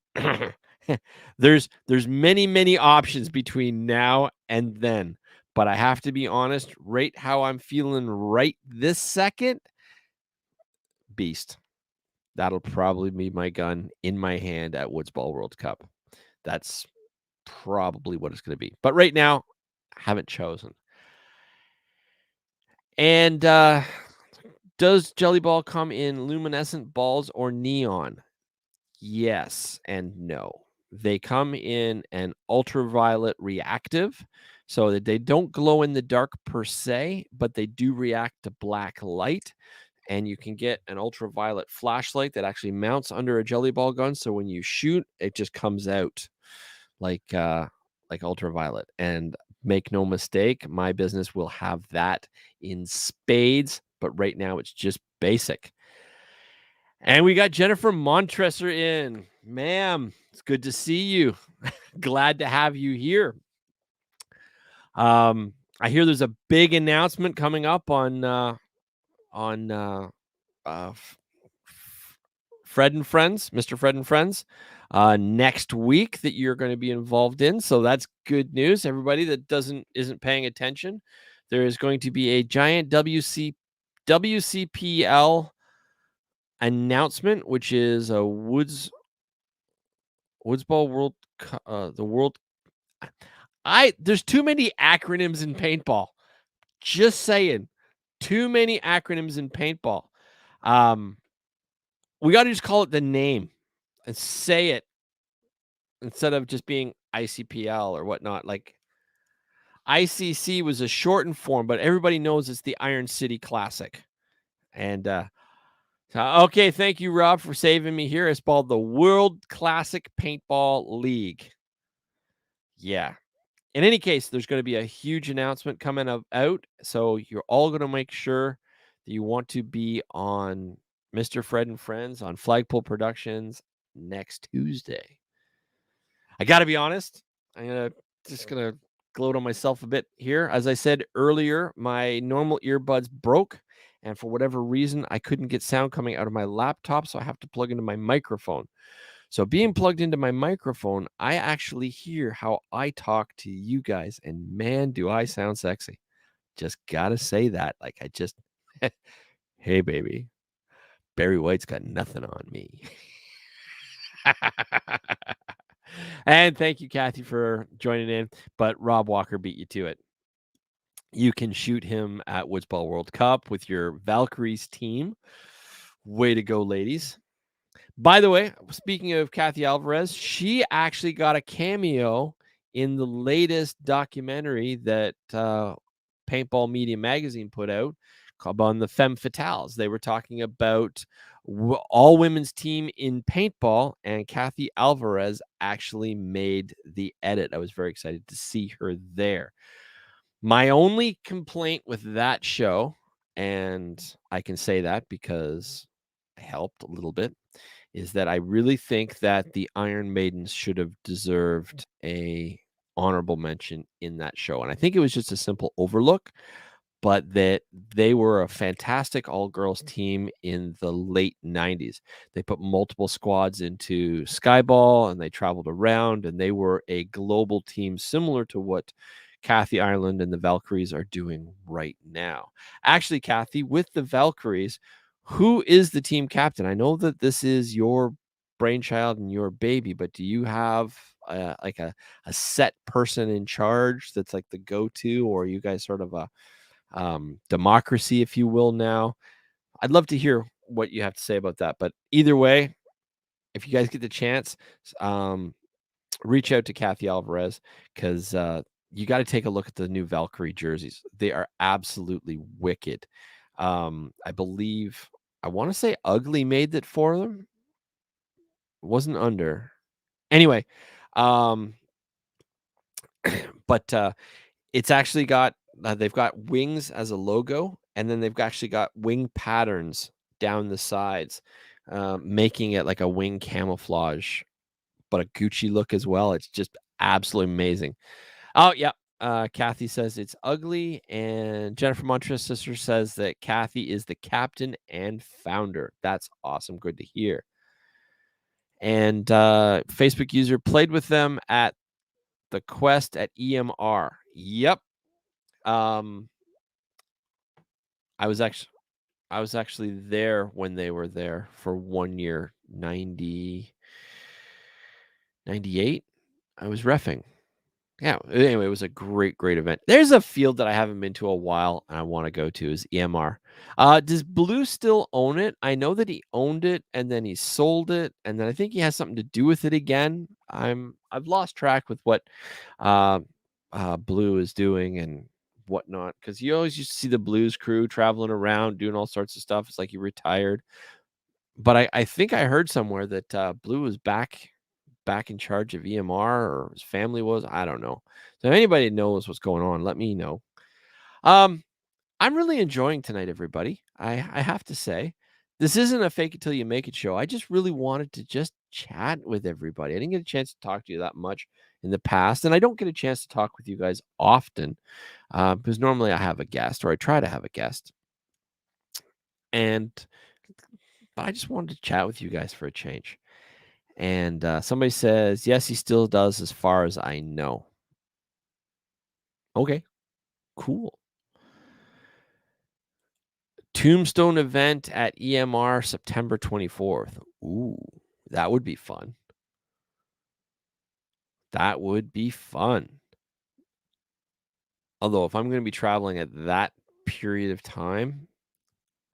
there's many options between now and then. But I have to be honest, right how I'm feeling right this second, Beast. That'll probably be my gun in my hand at Woods Ball World Cup. That's probably what it's going to be. But right now, I haven't chosen. And does Jelly Ball come in luminescent balls or neon? Yes and no. They come in an ultraviolet reactive, so that they don't glow in the dark per se, but they do react to black light. And you can get an ultraviolet flashlight that actually mounts under a Jelly Ball gun, so when you shoot, it just comes out like ultraviolet. And make no mistake, my business will have that in spades, but right now it's just basic. And we got Jennifer Montresor in. Ma'am, it's good to see you. Glad to have you here. I hear there's a big announcement coming up on Fred and Friends, Mr. Fred and Friends, next week that you're going to be involved in. So that's good news. Everybody that isn't paying attention, there is going to be a giant WCPL announcement, which is a Woods Ball World, the World. There's too many acronyms in paintball. Just saying, too many acronyms in paintball. We got to just call it the name and say it instead of just being ICPL or whatnot. Like ICC was a shortened form, but everybody knows it's the Iron City Classic. And okay, thank you, Rob, for saving me here. It's called the World Classic Paintball League. Yeah. In any case, there's going to be a huge announcement coming out. So you're all going to make sure that you want to be on Mr. Fred and Friends on Flagpole Productions next Tuesday. I got to be honest. I'm just going to gloat on myself a bit here. As I said earlier, my normal earbuds broke. And for whatever reason, I couldn't get sound coming out of my laptop. So I have to plug into my microphone. So being plugged into my microphone, I actually hear how I talk to you guys. And man, do I sound sexy. Just got to say that. Like I just, hey, baby, Barry White's got nothing on me. And thank you, Kathy, for joining in. But Rob Walker beat you to it. You can shoot him at Woods Ball World Cup with your Valkyries team. Way to go, ladies. By the way, speaking of Kathy Alvarez, she actually got a cameo in the latest documentary that Paintball Media Magazine put out called on the Femme Fatales. They were talking about all women's team in paintball, and Kathy Alvarez actually made the edit. I was very excited to see her there. My only complaint with that show, and I can say that because I helped a little bit, is that I really think that the Iron Maidens should have deserved a honorable mention in that show. And I think it was just a simple overlook, but that they were a fantastic all-girls team in the late 90s. They put multiple squads into Skyball, and they traveled around, and they were a global team similar to what Kathy Ireland and the Valkyries are doing right now. Actually, Kathy, with the Valkyries, who is the team captain? I know that this is your brainchild and your baby, but do you have like a set person in charge that's like the go-to, or are you guys sort of a democracy, if you will, now? I'd love to hear what you have to say about that. But either way, if you guys get the chance, reach out to Kathy Alvarez, because you got to take a look at the new Valkyrie jerseys. They are absolutely wicked. I believe, I want to say Ugly made that for them. It wasn't Under. Anyway, but it's actually got, they've got wings as a logo, and then they've actually got wing patterns down the sides, making it like a wing camouflage, but a Gucci look as well. It's just absolutely amazing. Oh, yeah. Kathy says it's ugly, and Jennifer Montress' sister says that Kathy is the captain and founder. That's awesome. Good to hear. And Facebook user played with them at the Quest at EMR. Yep. I was actually there when they were there for 1 year, 98. I was reffing. Yeah. Anyway, it was a great, great event. There's a field that I haven't been to a while and I want to go to is EMR. Does Blue still own it? I know that he owned it and then he sold it, and then I think he has something to do with it again. I've lost track with what uh, Blue is doing and whatnot, because you always used to see the Blues crew traveling around doing all sorts of stuff. It's like he retired, but I think I heard somewhere that Blue was back in charge of EMR, or his family was. I don't know. So if anybody knows what's going on, let me know. I'm really enjoying tonight, everybody. I have to say, this isn't a fake it till you make it show. I just really wanted to just chat with everybody. I didn't get a chance to talk to you that much in the past, and I don't get a chance to talk with you guys often because normally I have a guest, or I try to have a guest. But I just wanted to chat with you guys for a change. And somebody says, yes, he still does, as far as I know. Okay, cool. Tombstone event at EMR September 24th. Ooh, that would be fun. That would be fun. Although, if I'm going to be traveling at that period of time,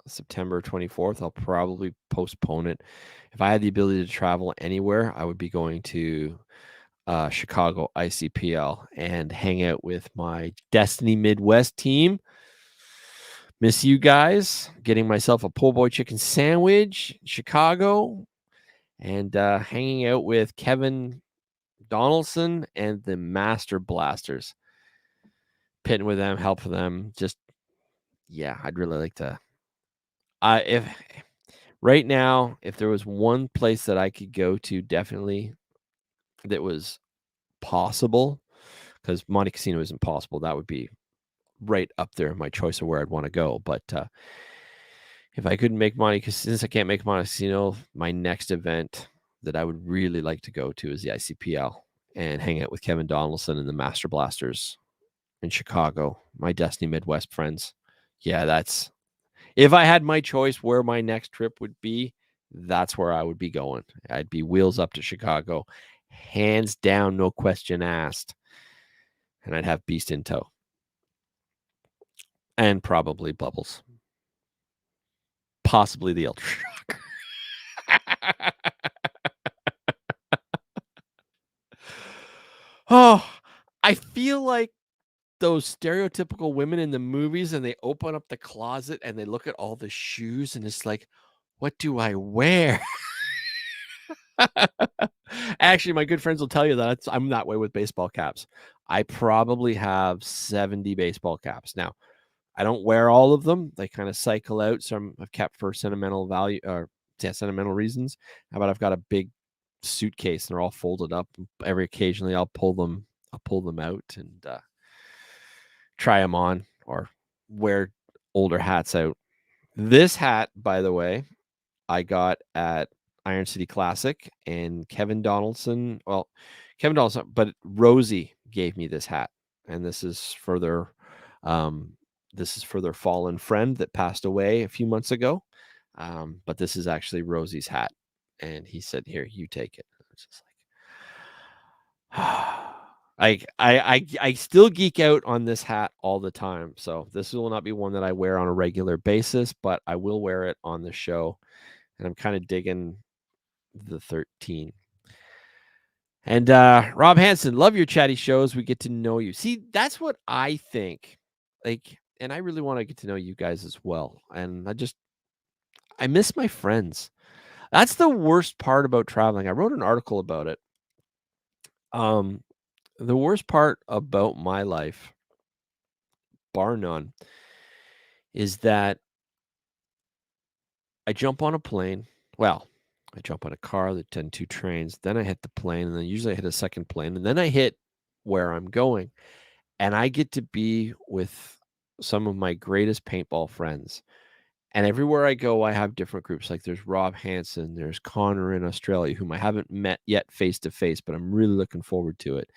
September 24th, I'll probably postpone it. If I had the ability to travel anywhere, I would be going to Chicago ICPL and hang out with my Destiny Midwest team. Miss you guys. Getting myself a po' boy chicken sandwich in Chicago, and hanging out with Kevin Donaldson and the Master Blasters. Pitting with them, helping them. Just, yeah, I'd really like to. If right now, if there was one place that I could go to, definitely that was possible, because Monte Casino is impossible. That would be right up there in my choice of where I'd want to go. But if I couldn't make Monte Casino, since I can't make Monte Casino, my next event that I would really like to go to is the ICPL and hang out with Kevin Donaldson and the Master Blasters in Chicago, my Destiny Midwest friends. Yeah, that's, if I had my choice where my next trip would be, that's where I would be going. I'd be wheels up to Chicago, hands down, no question asked. And I'd have Beast in tow. And probably Bubbles. Possibly the Ultra Shock. Oh, I feel like those stereotypical women in the movies, and they open up the closet and they look at all the shoes and it's like, what do I wear? Actually, my good friends will tell you that I'm that way with baseball caps. I probably have 70 baseball caps. Now, I don't wear all of them. They kind of cycle out. Some I've kept for sentimental value, or sentimental reasons. How about I've got a big suitcase and they're all folded up. Every occasionally I'll pull them out and try them on, or wear older hats out. This hat, by the way, I got at Iron City Classic, and Kevin Donaldson, but Rosie gave me this hat, and this is for their fallen friend that passed away a few months ago. But this is actually Rosie's hat, and he said, "Here, you take it." It's just like, I still geek out on this hat all the time. So this will not be one that I wear on a regular basis, but I will wear it on the show, and I'm kind of digging the 13. And Rob Hansen, love your chatty shows. We get to know you. See, that's what I think. Like, and I really want to get to know you guys as well. And I miss my friends. That's the worst part about traveling. I wrote an article about it. The worst part about my life, bar none, is that I jump on a plane. Well, I jump on a car, then 2 trains, then I hit the plane, and then usually I hit a second plane, and then I hit where I'm going, and I get to be with some of my greatest paintball friends. And everywhere I go, I have different groups. Like there's Rob Hansen, there's Connor in Australia, whom I haven't met yet face to face, but I'm really looking forward to it.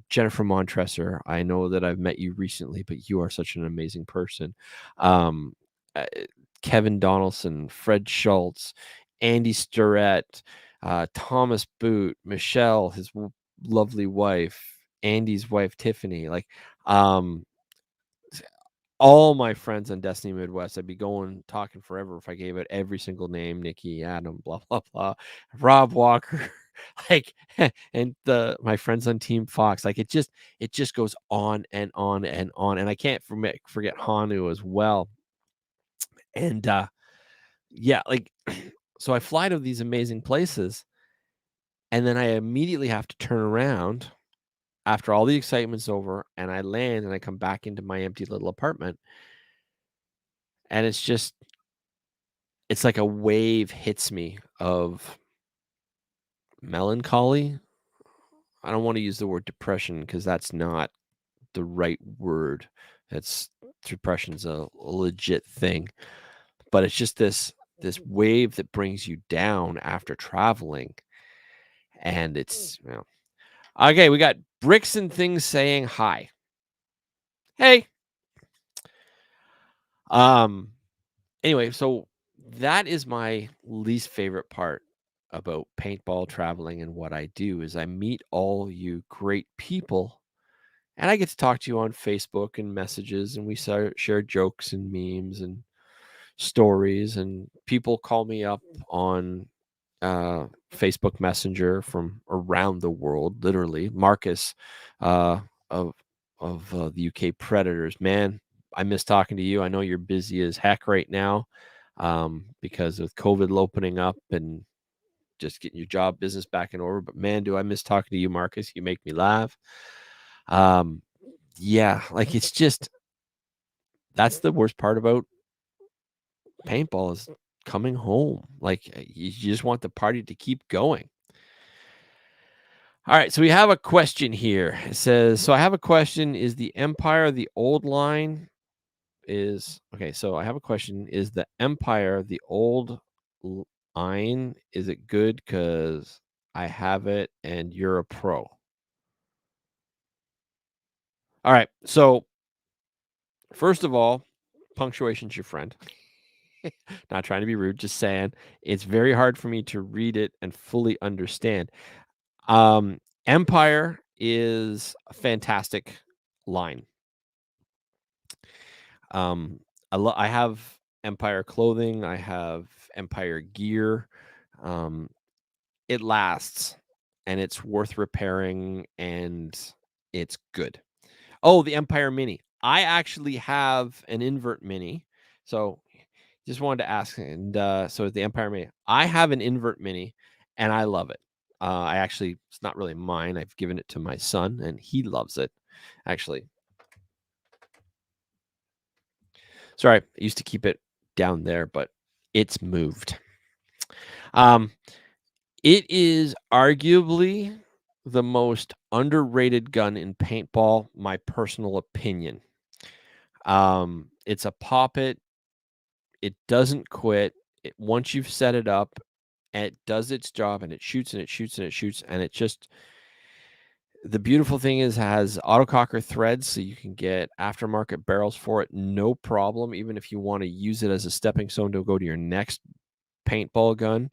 Jennifer Montresor, I know that I've met you recently, but you are such an amazing person. Um, uh, Kevin Donaldson, Fred Schultz, Andy Sturrett, Thomas Boot, Michelle, his lovely wife, Andy's wife Tiffany. Um, all my friends on Destiny Midwest, I'd be going talking forever if I gave it every single name, Nikki, Adam, blah, blah, blah, Rob Walker, like, and my friends on Team Fox, like it just goes on and on and on. And I can't forget Hanu as well. And yeah, like, so I fly to these amazing places, and then I immediately have to turn around after all the excitement's over, and I land and I come back into my empty little apartment. And it's like a wave hits me of melancholy. I don't want to use the word depression because that's not the right word. Depression's a legit thing, but it's just this wave that brings you down after traveling. And it's, okay, we got Bricks and Things saying hi. Hey. Anyway, so that is my least favorite part about paintball traveling, and what I do is I meet all you great people, and I get to talk to you on Facebook and messages, and we share jokes and memes and stories, and people call me up on Facebook Messenger from around the world, literally. Marcus of the UK Predators, man, I miss talking to you. I know you're busy as heck right now because of COVID opening up and just getting your job business back in order. But man, do I miss talking to you, Marcus. You make me laugh. Yeah, like it's just, that's the worst part about paintball is coming home. Like you just want the party to keep going. All right, so we have a question here. It says, so I have a question. Is the Empire the old line? So I have a question. Is the Empire the old line? Is it good because I have it and you're a pro? All right, so first of all, punctuation's your friend. Not trying to be rude, just saying it's very hard for me to read it and fully understand. Empire is a fantastic line. I have Empire clothing. I have Empire gear. It lasts, and it's worth repairing, and it's good. Oh, the Empire Mini. I actually have an invert Mini. So just wanted to ask. And so the Empire Mini. I have an invert Mini, and I love it. It's not really mine. I've given it to my son, and he loves it. Actually, sorry, I used to keep it down there, but it's moved. It is arguably the most underrated gun in paintball, my personal opinion. It's a poppet. It doesn't quit. Once you've set it up, it does its job, and it shoots and it shoots and it shoots, and it just, the beautiful thing is it has autococker threads, so you can get aftermarket barrels for it, no problem. Even if you want to use it as a stepping stone to go to your next paintball gun,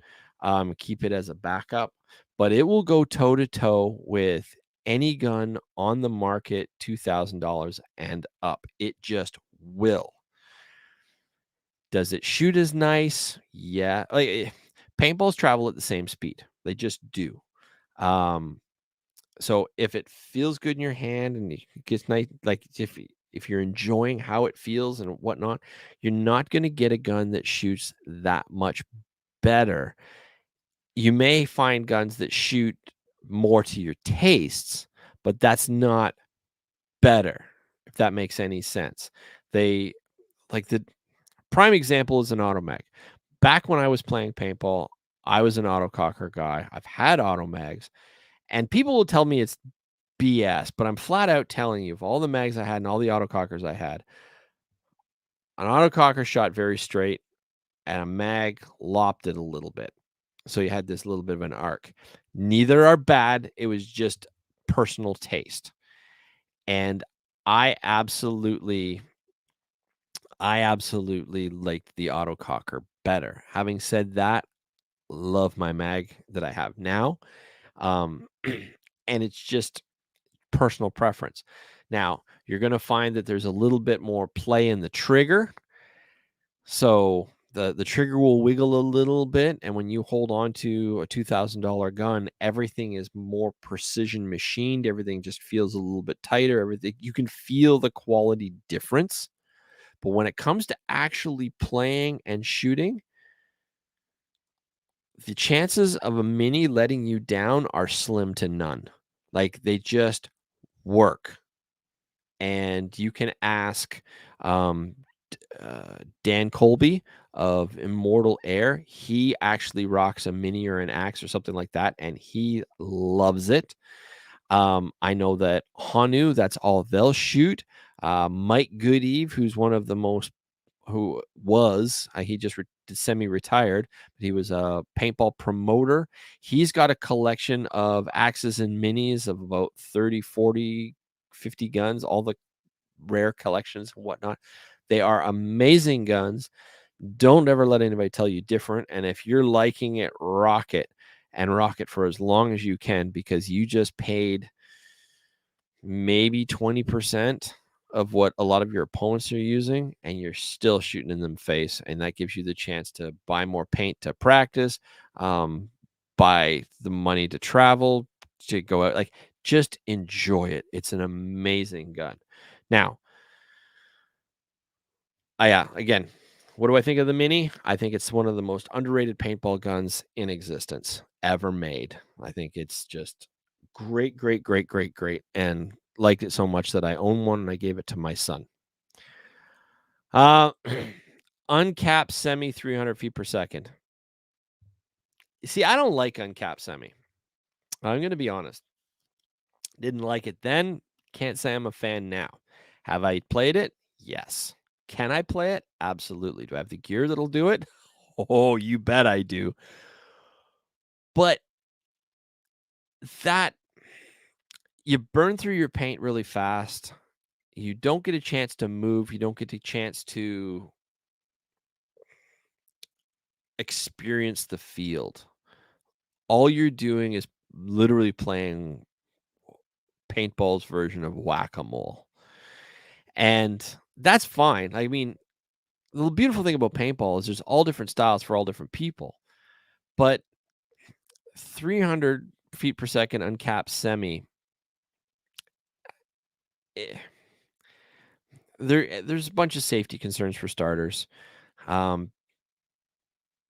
keep it as a backup. But it will go toe to toe with any gun on the market, $2,000 and up. It just will. Does it shoot as nice? Yeah. Like, paintballs travel at the same speed. They just do. So if it feels good in your hand and it gets nice, like if you're enjoying how it feels and whatnot, you're not going to get a gun that shoots that much better. You may find guns that shoot more to your tastes, but that's not better, if that makes any sense. They, like, the prime example is an automag. back when I was playing paintball, I was an autococker guy. I've had auto mags, and people will tell me it's BS, but I'm flat out telling you, of all the mags I had and all the autocockers I had, an autococker shot very straight, and a mag lopped it a little bit. So you had this little bit of an arc. Neither are bad. It was just personal taste. And I absolutely liked the autococker better. Having said that, love my mag that I have now. Um, and it's just personal preference. Now, you're going to find that there's a little bit more play in the trigger. So the trigger will wiggle a little bit, and when you hold on to a $2,000 gun, everything is more precision machined. Everything just feels a little bit tighter. Everything, you can feel the quality difference. But when it comes to actually playing and shooting, the chances of a mini letting you down are slim to none. Like, they just work. And you can ask Dan Colby of Immortal Air. He actually rocks a mini or an axe or something like that, and he loves it. I know that Hanu, that's all they'll shoot. Mike Goodeve, who's one of the most, who was, he just semi-retired, but he was a paintball promoter. He's got a collection of axes and minis of about 30, 40, 50 guns, all the rare collections and whatnot. They are amazing guns. Don't ever let anybody tell you different. And if you're liking it, rock it, and rock it for as long as you can, because you just paid maybe 20% of what a lot of your opponents are using, and you're still shooting in them face. And that gives you the chance to buy more paint to practice, buy the money to travel, to go out. Like, just enjoy it. It's an amazing gun. Now, again, what do I think of the Mini? I think it's one of the most underrated paintball guns in existence ever made. I think it's just great, great, great, great, great, and liked it so much that I own one and I gave it to my son. Uncapped semi 300 feet per second. See, I don't like uncapped semi. I'm going to be honest. Didn't like it then. Can't say I'm a fan now. Have I played it? Yes. Can I play it? Absolutely. Do I have the gear that'll do it? Oh, you bet I do. But that, you burn through your paint really fast. You don't get a chance to move. You don't get a chance to experience the field. All you're doing is literally playing paintball's version of whack-a-mole. And that's fine. I mean, the beautiful thing about paintball is there's all different styles for all different people. But 300 feet per second uncapped semi, there's a bunch of safety concerns for starters. Like,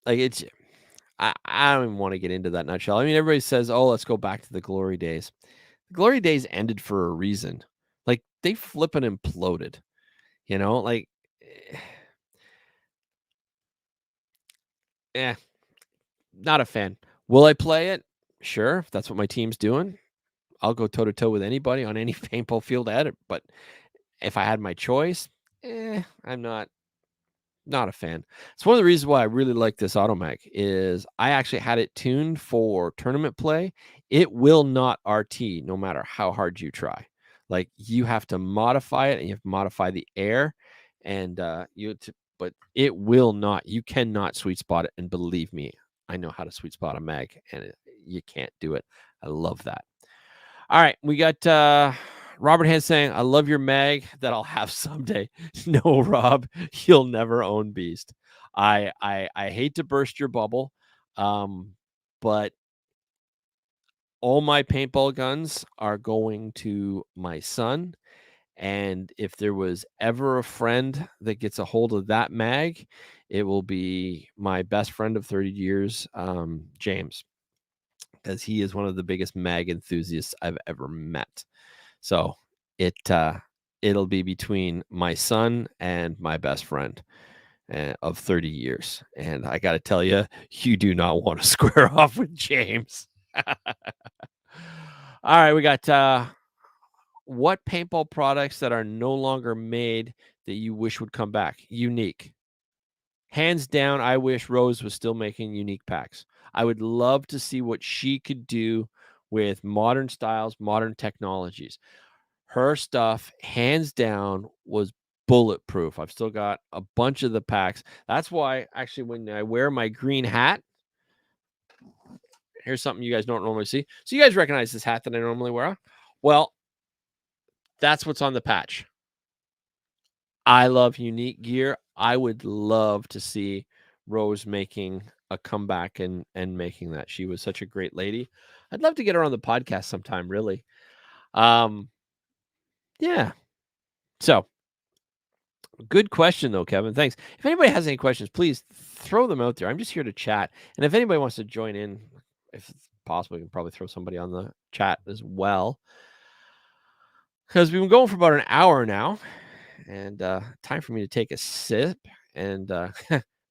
it's, I don't even want to get into that nutshell. I mean, everybody says, "Oh, let's go back to the glory days." The glory days ended for a reason. Like, they flipping imploded. Like, eh, not a fan. Will I play it? Sure, if that's what my team's doing. I'll go toe to toe with anybody on any paintball field at it. But if I had my choice, I'm not a fan. It's one of the reasons why I really like this Automag is I actually had it tuned for tournament play. It will not RT no matter how hard you try. Like, you have to modify it, and you have to modify the air, and but it will not. You cannot sweet spot it, and believe me, I know how to sweet spot a mag, and you can't do it. I love that. All right, we got Robert Hand saying, "I love your mag that I'll have someday." No, Rob, you'll never own Beast. I hate to burst your bubble, but all my paintball guns are going to my son. And if there was ever a friend that gets a hold of that mag, it will be my best friend of 30 years, James, because he is one of the biggest mag enthusiasts I've ever met. So it'll be between my son and my best friend. of 30 years. And I got to tell you, you do not want to square off with James. All right, we got what paintball products that are no longer made that you wish would come back? Unique. Hands down, I wish Rose was still making unique packs. I would love to see what she could do with modern styles, modern technologies. Her stuff, hands down, was bulletproof. I've still got a bunch of the packs. That's why, actually, when I wear my green hat, here's something you guys don't normally see. So you guys recognize this hat that I normally wear? Well, that's what's on the patch. I love unique gear. I would love to see Rose making a comeback and making that. She was such a great lady. I'd love to get her on the podcast sometime, really. Yeah. So, good question though, Kevin. Thanks. If anybody has any questions, please throw them out there. I'm just here to chat. And if anybody wants to join in, if it's possible, we can probably throw somebody on the chat as well. Because we've been going for about an hour now. And time for me to take a sip. And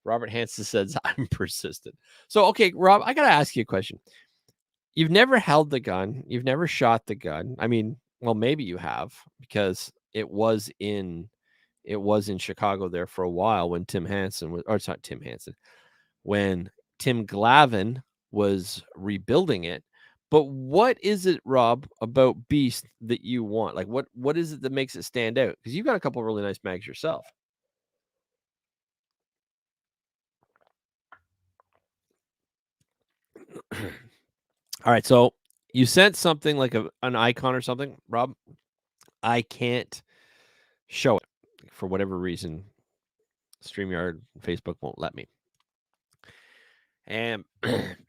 Robert Hansen says, I'm persistent. So, okay, Rob, I got to ask you a question. You've never held the gun. You've never shot the gun. I mean, well, maybe you have, because it was in Chicago there for a while when Tim Hansen was, or it's not Tim Hansen, when Tim Glavin was rebuilding it. But what is it, Rob, about Beast that you want? Like, what is it that makes it stand out? Because you've got a couple of really nice mags yourself. All right, so you sent something like an icon or something, Rob. I can't show it for whatever reason. StreamYard, Facebook won't let me. And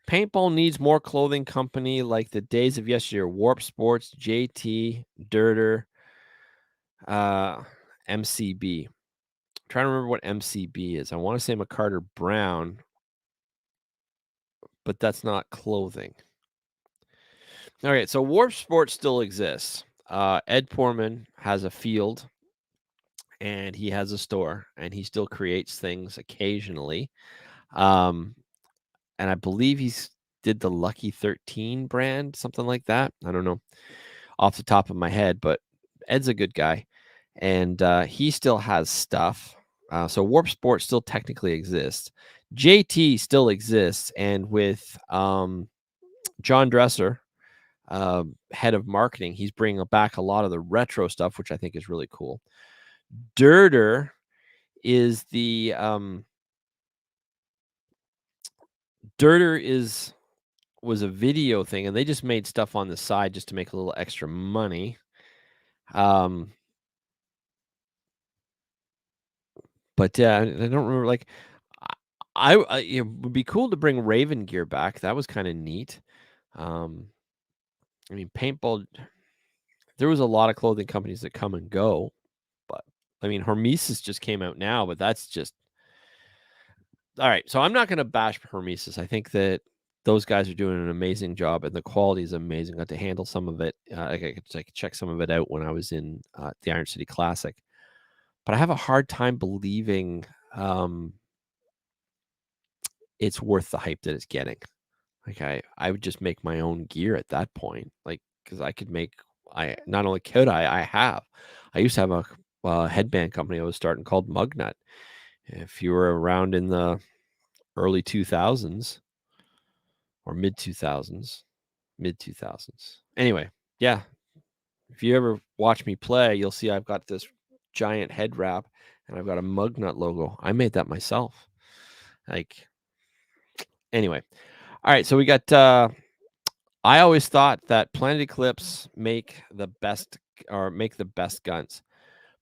paintball needs more clothing company like the days of yesteryear. Warp Sports, JT, Dirter, MCB. I'm trying to remember what MCB is. I want to say McCarter Brown, but that's not clothing. All right, so Warp Sports still exists. Ed Poorman has a field, and he has a store, and he still creates things occasionally. And I believe he's did the Lucky 13 brand, something like that. I don't know off the top of my head, but Ed's a good guy, and he still has stuff. So Warp Sport still technically exists. JT still exists, and with John Dresser, head of marketing, he's bringing back a lot of the retro stuff, which I think is really cool. Dirter is the Dirter was a video thing, and they just made stuff on the side just to make a little extra money. But yeah, I don't remember. Like, it would be cool to bring Raven gear back. That was kind of neat. I mean, paintball. There was a lot of clothing companies that come and go, but I mean, Hormesis just came out now, but that's just all right. So I'm not going to bash Hormesis. I think that those guys are doing an amazing job, and the quality is amazing. I got to handle some of it. I could check some of it out when I was in the Iron City Classic, but I have a hard time believing it's worth the hype that it's getting. Like I would just make my own gear at that point, like because I could make. I not only could I have. I used to have a headband company I was starting called Mugnut. If you were around in the early 2000s or mid 2000s. Anyway, yeah. If you ever watch me play, you'll see I've got this giant head wrap and I've got a Mugnut logo. I made that myself. Like, anyway. All right. So we got, I always thought that Planet Eclipse make the best guns.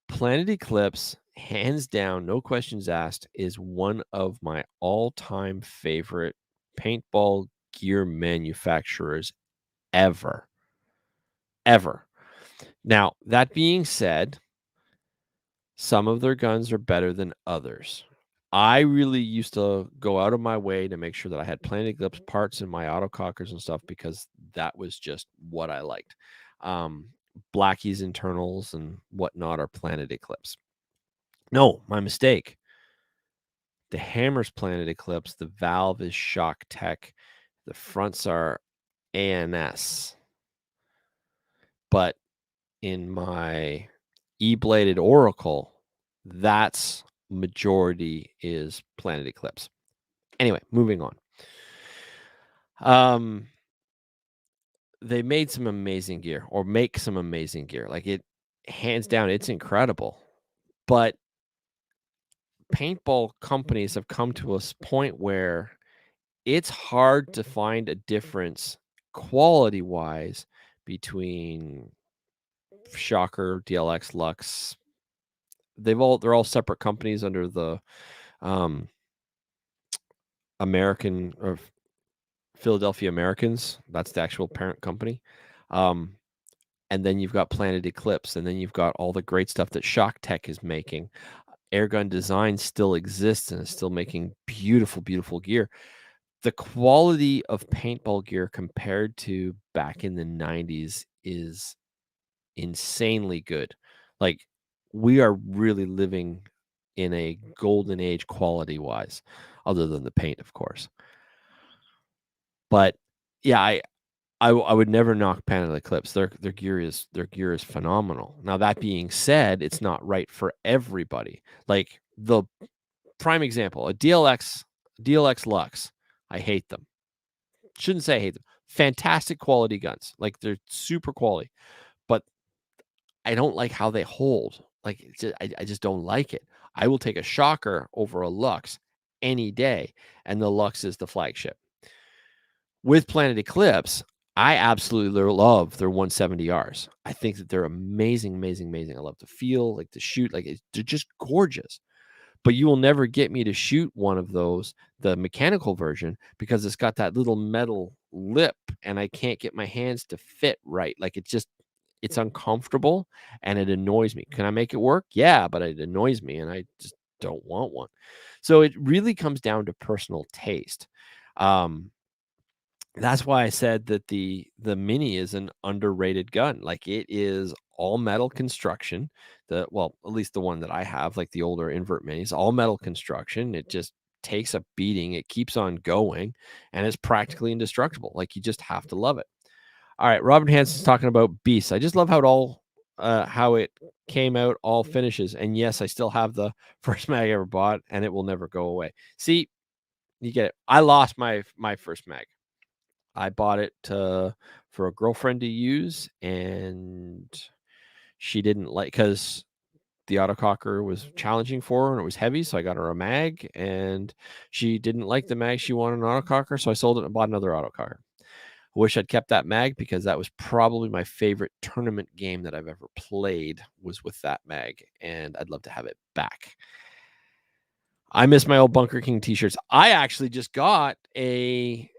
Planet Eclipse, hands down, no questions asked, is one of my all-time favorite paintball gear manufacturers ever. Now, that being said, some of their guns are better than others. I really used to go out of my way to make sure that I had Planet Eclipse parts in my autocockers and stuff because that was just what I liked. Blackie's internals and whatnot are Planet Eclipse. No, my mistake. The hammer's Planet Eclipse. The valve is Shock Tech. The fronts are ANS. But in my E-bladed Oracle, that's majority is Planet Eclipse. Anyway, moving on. They made some amazing gear, or make some amazing gear. Like, it, hands down, it's incredible. But paintball companies have come to a point where it's hard to find a difference quality wise between Shocker, DLX, Lux. They're all separate companies under the um, American or Philadelphia Americans. That's the actual parent company. And then you've got Planet Eclipse, and then you've got all the great stuff that Shock Tech is making. Airgun Design still exists and is still making beautiful, beautiful gear. The quality of paintball gear compared to back in the 90s is insanely good. Like, we are really living in a golden age quality wise, other than the paint, of course. But yeah, I would never knock Planet Eclipse. Their gear is phenomenal. Now, that being said, it's not right for everybody. Like, the prime example, a DLX Lux. I hate them. Shouldn't say I hate them. Fantastic quality guns. Like, they're super quality. But I don't like how they hold. Like, I just don't like it. I will take a Shocker over a Lux any day, and the Lux is the flagship. With Planet Eclipse, I absolutely love their 170Rs. I think that they're amazing, amazing, amazing. I love the feel, like the shoot, like they're just gorgeous. But you will never get me to shoot one of those, the mechanical version, because it's got that little metal lip and I can't get my hands to fit right. Like, it's uncomfortable and it annoys me. Can I make it work? Yeah, but it annoys me and I just don't want one. So it really comes down to personal taste. That's why I said that the Mini is an underrated gun. Like, it is all metal construction. Well, at least the one that I have, like the older invert Minis, all metal construction. It just takes a beating. It keeps on going, and it's practically indestructible. Like, you just have to love it. All right, Robert Hanson's talking about Beasts. I just love how it came out, all finishes. And yes, I still have the first mag I ever bought, and it will never go away. See, you get it. I lost my first mag. I bought it for a girlfriend to use, and she didn't like, because the autococker was challenging for her and it was heavy. So I got her a mag, and she didn't like the mag. She wanted an autococker, so I sold it and bought another autococker. I wish I'd kept that mag, because that was probably my favorite tournament game that I've ever played, was with that mag, and I'd love to have it back. I miss my old Bunker King t-shirts. I actually just got a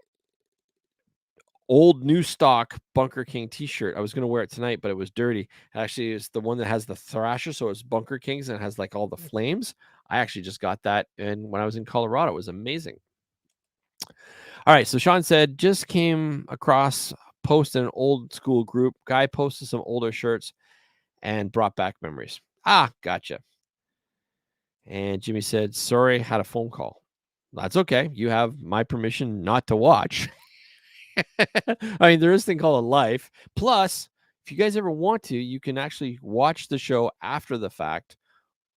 old new stock Bunker King t-shirt. I was going to wear it tonight, but it was dirty. Actually, it's the one that has the Thrasher, so it's Bunker Kings, and it has like all the flames. I actually just got that, and when I was in Colorado, it was amazing. All right, so Sean said, just came across a post in an old school group. Guy posted some older shirts and brought back memories. Ah, gotcha. And Jimmy said, sorry, had a phone call. That's okay. You have my permission not to watch. I mean, there is a thing called a life. Plus, if you guys ever want to, you can actually watch the show after the fact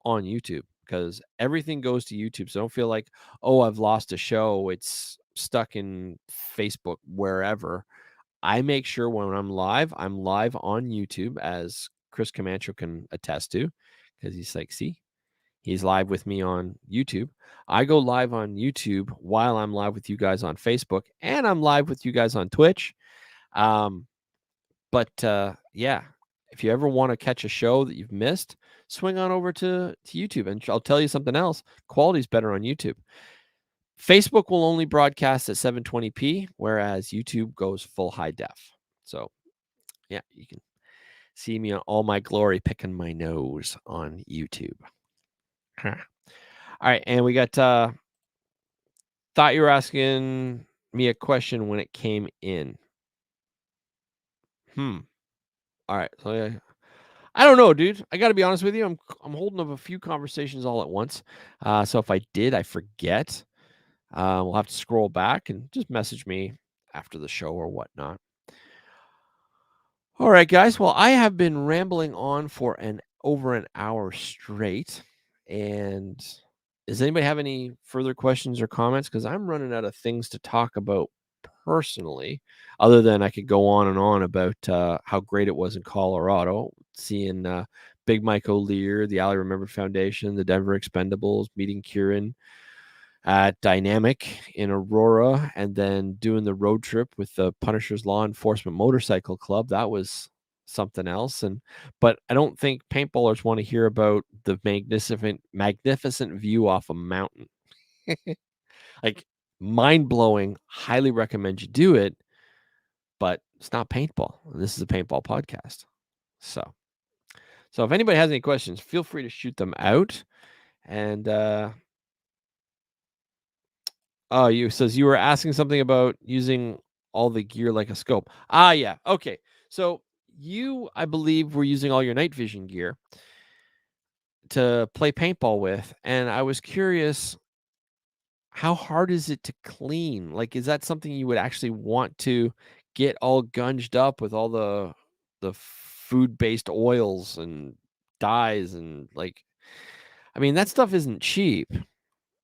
on YouTube, because everything goes to YouTube. So don't feel like, oh, I've lost a show. It's stuck in Facebook, wherever. I make sure when I'm live on YouTube, as Chris Camacho can attest to, because he's like, see, he's live with me on YouTube. I go live on YouTube while I'm live with you guys on Facebook, and I'm live with you guys on Twitch. But yeah, if you ever want to catch a show that you've missed, swing on over to YouTube. And I'll tell you something else. Quality's better on YouTube. Facebook will only broadcast at 720p, whereas YouTube goes full high def. So yeah, you can see me on all my glory picking my nose on YouTube. All right, and we got thought you were asking me a question when it came in. All right. So I don't know, dude. I got to be honest with you. I'm holding up a few conversations all at once. So if I forget, we'll have to scroll back and just message me after the show or whatnot. All right, guys. Well, I have been rambling on for over an hour straight. And does anybody have any further questions or comments? Because I'm running out of things to talk about personally, other than I could go on and on about how great it was in Colorado, seeing Big Mike O'Leary, the Ali Remember Foundation, the Denver Expendables, meeting Kieran at Dynamic in Aurora, and then doing the road trip with the Punishers Law Enforcement Motorcycle Club. That was something else. But I don't think paintballers want to hear about the magnificent view off a mountain. Like, mind-blowing. Highly recommend you do it, but it's not paintball. This is a paintball podcast. So if anybody has any questions, feel free to shoot them out. And you says you were asking something about using all the gear like a scope. Yeah. Okay. So you, I believe, were using all your night vision gear to play paintball with, and I was curious, how hard is it to clean? Like, is that something you would actually want to get all gunged up with all the food-based oils and dyes and like, I mean, that stuff isn't cheap.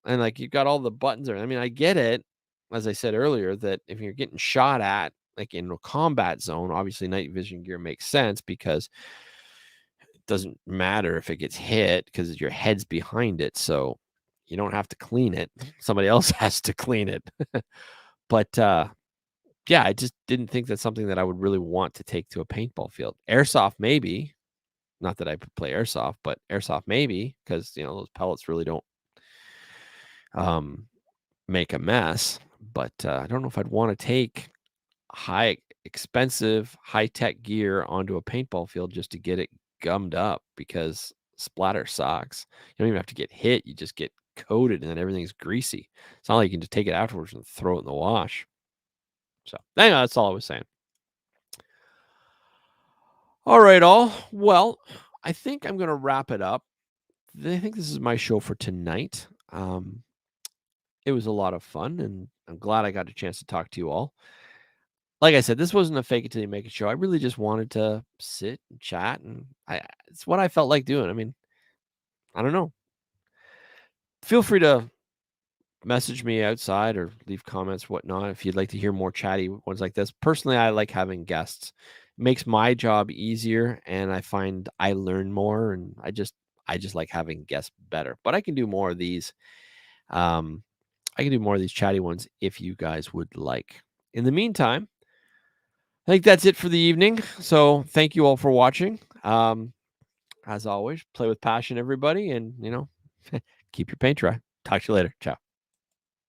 And like, you've got all the buttons there. I mean, I get it, as I said earlier, that if you're getting shot at, like in a combat zone, obviously night vision gear makes sense because it doesn't matter if it gets hit because your head's behind it. So you don't have to clean it. Somebody else has to clean it. But yeah, I just didn't think that's something that I would really want to take to a paintball field. Airsoft, maybe. Not that I play airsoft, but airsoft maybe, because those pellets really don't make a mess. But I don't know if I'd want to take expensive, high-tech gear onto a paintball field just to get it gummed up, because splatter sucks. You don't even have to get hit. You just get coated and then everything's greasy. It's not like you can just take it afterwards and throw it in the wash. So anyway, that's all I was saying. All right, all. Well, I think I'm going to wrap it up. I think this is my show for tonight. It was a lot of fun, and I'm glad I got a chance to talk to you all. Like I said, this wasn't a fake it till you make it show. I really just wanted to sit and chat, and it's what I felt like doing. I mean, I don't know. Feel free to message me outside or leave comments, whatnot, if you'd like to hear more chatty ones like this. Personally, I like having guests. It makes my job easier, and I find I learn more, and I just like having guests better. But I can do more of these. I can do more of these chatty ones if you guys would like. In the meantime, I think that's it for the evening. So thank you all for watching. As always, play with passion, everybody, and keep your paint dry. Talk to you later. Ciao.